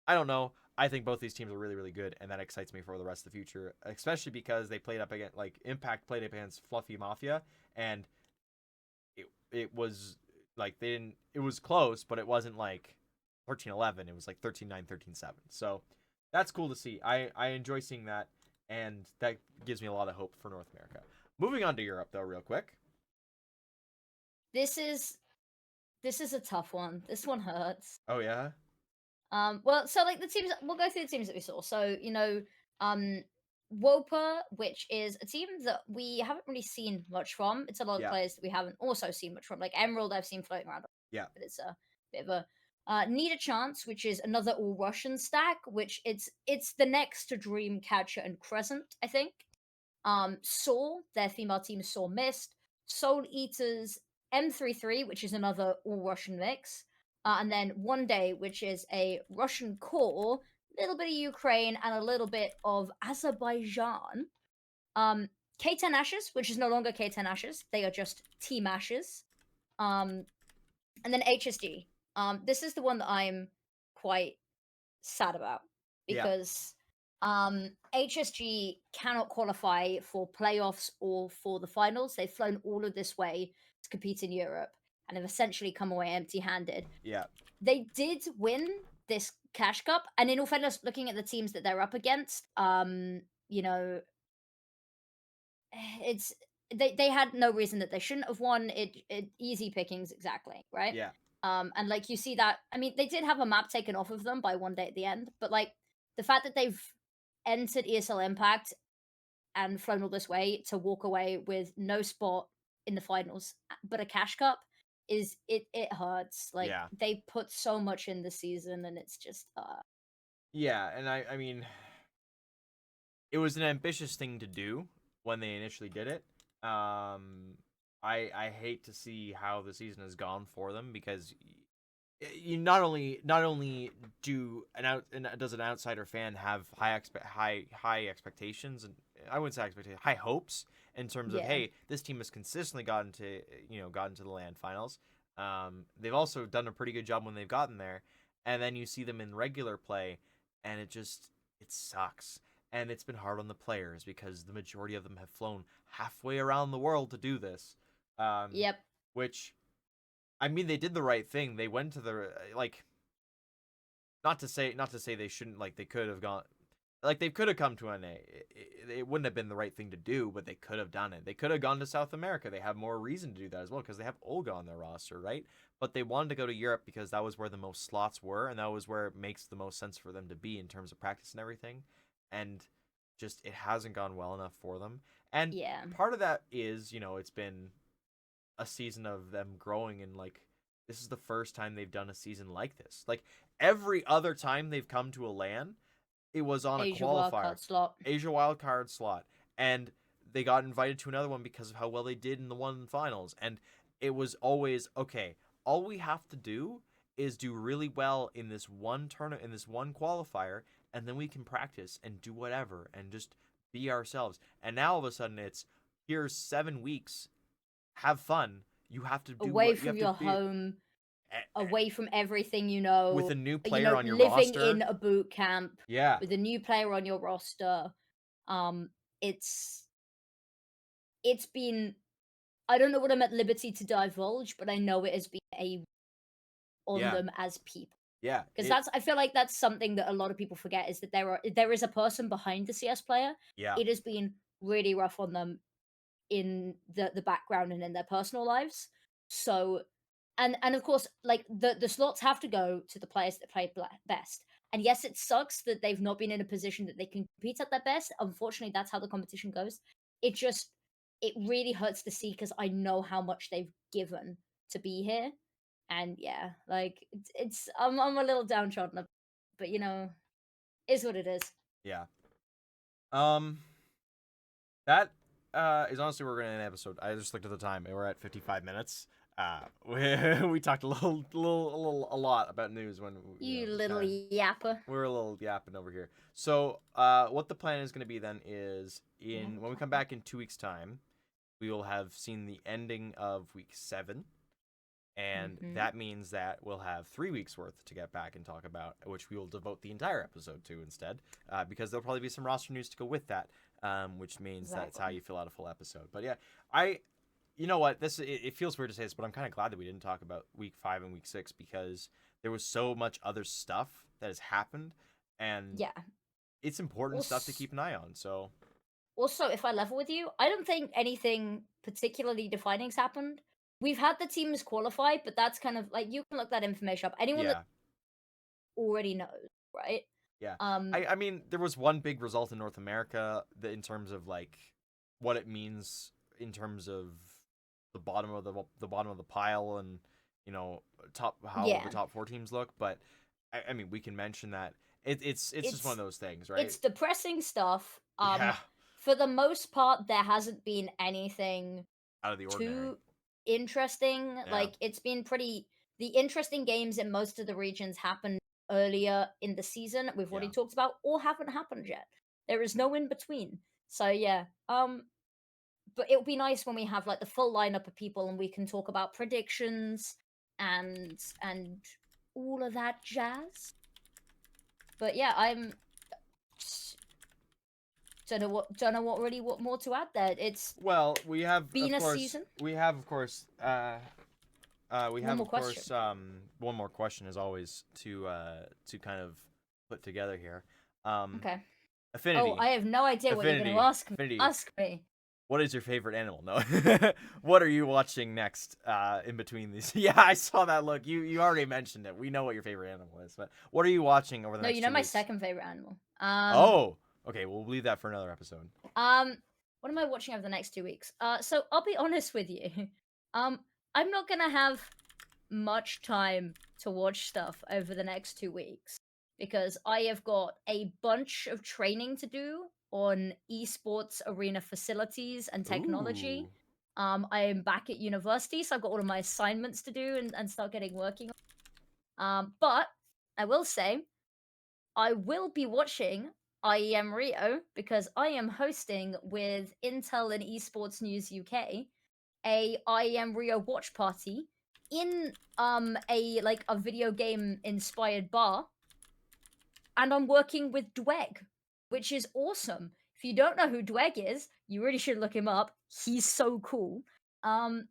I don't know. I think both these teams are really, really good, and that excites me for the rest of the future, especially because they played up against, like, Impact played up against Fluffy Mafia, and it was like they didn't. It was close, but it wasn't like 13-11. It was like 13-9, 13-7. So that's cool to see. I enjoy seeing that, and that gives me a lot of hope for North America. Moving on to Europe, though, real quick. This is a tough one. This one hurts. Oh yeah. Well, so like the teams, we'll go through the teams that we saw. So um, Wopa, which is a team that we haven't really seen much from. It's a lot of Yeah. players that we haven't also seen much from. Like Emerald, I've seen floating around, Yeah. but it's a bit of a Need a Chance, which is another all Russian stack, which it's the next to Dreamcatcher and Crescent, I think. Saw, their female team Saw Mist, Soul Eaters, M33, which is another all Russian mix, and then One Day, which is a Russian core, a little bit of Ukraine, and a little bit of Azerbaijan. K10 Ashes, which is no longer K10 Ashes, they are just Team Ashes. And then HSG. This is the one that I'm quite sad about Yeah. because HSG cannot qualify for playoffs or for the finals. They've flown all of this way to compete in Europe and have essentially come away empty-handed. Yeah. They did win this Cash Cup, and in all fairness, looking at the teams that they're up against, you know, it's they had no reason that they shouldn't have won. It easy pickings exactly, right? Yeah. And like you see that, I mean, they did have a map taken off of them by One Day at the end, but like the fact that they've entered ESL Impact and flown all this way to walk away with no spot in the finals, but a cash cup is it hurts. Like Yeah. they put so much in the season, and it's just Yeah. And I mean, it was an ambitious thing to do when they initially did it. I hate to see how the season has gone for them, because you not only does an outsider fan have high expectations, and I wouldn't say expectations, high hopes in terms of, yeah. hey, this team has consistently gotten to the LAN finals. They've also done a pretty good job when they've gotten there, and then you see them in regular play, and it sucks. And it's been hard on the players because the majority of them have flown halfway around the world to do this. Um, Yep. which, I mean, they did the right thing. They went to the, like, not to say they shouldn't, like, they could have gone, like, they could have come to NA. It wouldn't have been the right thing to do, but they could have done it. They could have gone to South America. They have more reason to do that as well, because they have Olga on their roster, right? But they wanted to go to Europe because that was where the most slots were, and that was where it makes the most sense for them to be in terms of practice and everything. And just, it hasn't gone well enough for them. And Yeah. part of that is, it's been a season of them growing, and, like, this is the first time they've done a season like this. Like, every other time they've come to a LAN, it was on a Asia qualifier, wildcard slot. Asia wildcard slot, and they got invited to another one because of how well they did in the one finals. And it was always, okay, all we have to do is do really well in this one tournament, in this one qualifier, and then we can practice and do whatever and just be ourselves. And now all of a sudden it's, here's 7 weeks, have fun. You have to do Away what you from have your to be home, away from everything you know, with a new player on your living roster. in a boot camp Yeah. with a new player on your roster. Um, it's it's been, I don't know what I'm at liberty to divulge, but I know it has been a on Yeah. them as people. Yeah. Because that's, I feel like that's something that a lot of people forget, is that there is a person behind the CS player. Yeah. It has been really rough on them in the background and in their personal lives. So, and of course, like the slots have to go to the players that play best. And yes, it sucks that they've not been in a position that they can compete at their best. Unfortunately, that's how the competition goes. It really hurts to see, because I know how much they've given to be here. And yeah, like it's I'm a little downtrodden, but is what it is. Yeah. Um that is honestly, we're gonna end the episode. I just looked at the time and we're at 55 minutes. We talked a lot about news when you little yapper. We're a little yapping over here. So, what the plan is going to be then is when we come back in 2 weeks' time, we will have seen the ending of week 7, and that means that we'll have 3 weeks worth to get back and talk about, which we will devote the entire episode to instead, because there'll probably be some roster news to go with that, which means that's how you fill out a full episode. But yeah, you know what? It feels weird to say this, but I'm kind of glad that we didn't talk about week 5 and week 6 because there was so much other stuff that has happened, and it's important stuff to keep an eye on. So, also, if I level with you, I don't think anything particularly defining's happened. We've had the teams qualify, but that's kind of like you can look that information up. Anyone that already knows, right? Yeah. I mean, there was one big result in North America that in terms of like what it means in terms of the bottom of the pile and how the top 4 teams look, but I mean we can mention that it's just one of those things, right? It's depressing stuff. For the most part there hasn't been anything out of the ordinary too interesting. Like it's been the interesting games in most of the regions happened earlier in the season we've already talked about or haven't happened yet. There is no in between. So yeah, but it'll be nice when we have like the full lineup of people and we can talk about predictions and all of that jazz. But yeah, I'm don't know what more to add there. It's we have been a season. We have of course one more question as always to kind of put together here. Okay. Affinity. Oh, I have no idea what you're going to ask me. Affinity. Ask me. What is your favorite animal? No. What are you watching next in between these? Yeah, I saw that look. You already mentioned it. We know what your favorite animal is, but what are you watching over the next 2 weeks? No, you know my second favorite animal. Oh, okay. We'll leave that for another episode. What am I watching over the next 2 weeks? So I'll be honest with you. I'm not going to have much time to watch stuff over the next 2 weeks because I have got a bunch of training to do on esports arena facilities and technology. I am back at university, so I've got all of my assignments to do and start getting working on. But I will say, I will be watching IEM Rio because I am hosting with Intel and Esports News UK a IEM Rio watch party in a video game inspired bar, and I'm working with Dweg, which is awesome. If you don't know who Dweg is, you really should look him up. He's so cool. And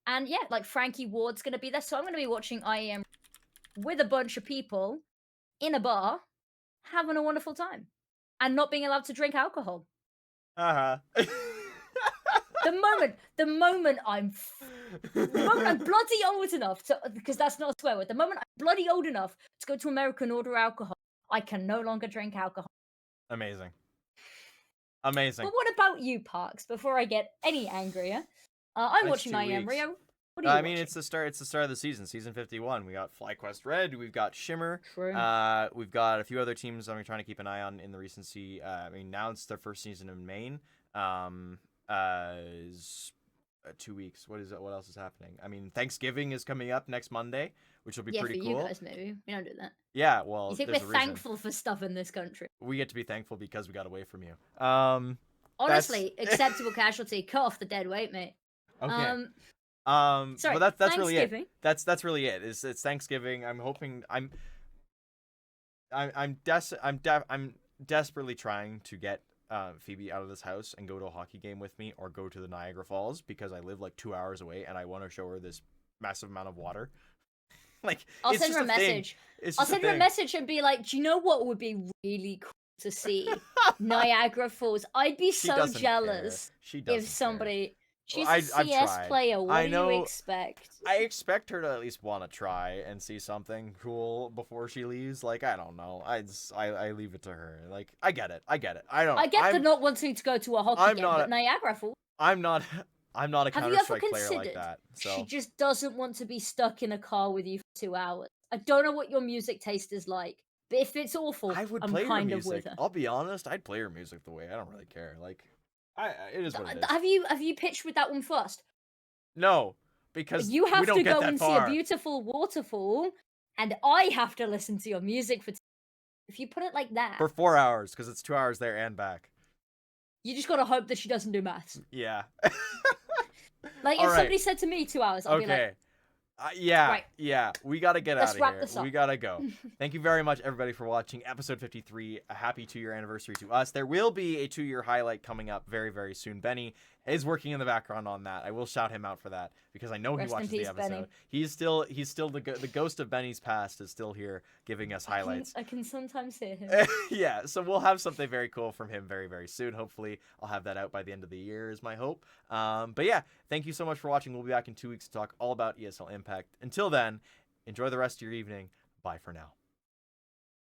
yeah, like Frankie Ward's gonna be there, so I'm gonna be watching IEM with a bunch of people in a bar, having a wonderful time, and not being allowed to drink alcohol. The moment I'm bloody old enough to, because that's not a swear word, the moment I'm bloody old enough to go to America and order alcohol, I can no longer drink alcohol. Amazing. But what about you, Parks? Before I get any angrier, I'm watching IEM Rio. What are you watching? It's the start of the season, season 51. We got FlyQuest Red, we've got Shimmer. True. We've got a few other teams I'm trying to keep an eye on in the recency. Now it's their first season in Maine. 2 weeks. What else is happening? I mean, Thanksgiving is coming up next Monday, which will be pretty cool. Yeah, for you guys, maybe. We don't do that. Yeah, well, you think we're thankful for stuff in this country? We get to be thankful because we got away from you. Honestly, acceptable casualty. Cut off the dead weight, mate. Okay. Sorry, but that's really it. That's really it. It's Thanksgiving. I'm hoping I'm desperately trying to get Phoebe out of this house and go to a hockey game with me or go to the Niagara Falls because I live like 2 hours away and I want to show her this massive amount of water. Like, I'll send her a message. I'll send her a message and be like, do you know what would be really cool to see? Niagara Falls. I'd be so jealous if somebody... She's a CS player. What do you expect? I expect her to at least want to try and see something cool before she leaves. Like, I don't know. I leave it to her. Like, I get it. I get the not wanting to go to a hockey game, but Niagara Falls. I'm not a Counter-Strike player like that. So. She just doesn't want to be stuck in a car with you for 2 hours. I don't know what your music taste is like, but if it's awful, I'm kind of with her. I'll be honest. I'd play her music the way. I don't really care. Like. It is what it is. Have you pitched with that one first? No, because you have we don't to get go that and far. see a beautiful waterfall, and I have to listen to your music for. If you put it like that, for 4 hours, because it's 2 hours there and back. You just gotta hope that she doesn't do maths. Yeah. Like, if somebody said to me 2 hours, I'd be like, yeah, we gotta get out of here. This up. We gotta go. Thank you very much, everybody, for watching episode 53. A happy 2-year anniversary to us. There will be a 2-year highlight coming up very, very soon. Benny is working in the background on that. I will shout him out for that because I know he watches the episode. Benny. He's still the ghost of Benny's past is still here giving us highlights. I can sometimes hear him. Yeah, so we'll have something very cool from him very, very soon. Hopefully, I'll have that out by the end of the year is my hope. But yeah, thank you so much for watching. We'll be back in 2 weeks to talk all about ESL Impact. Until then, enjoy the rest of your evening. Bye for now.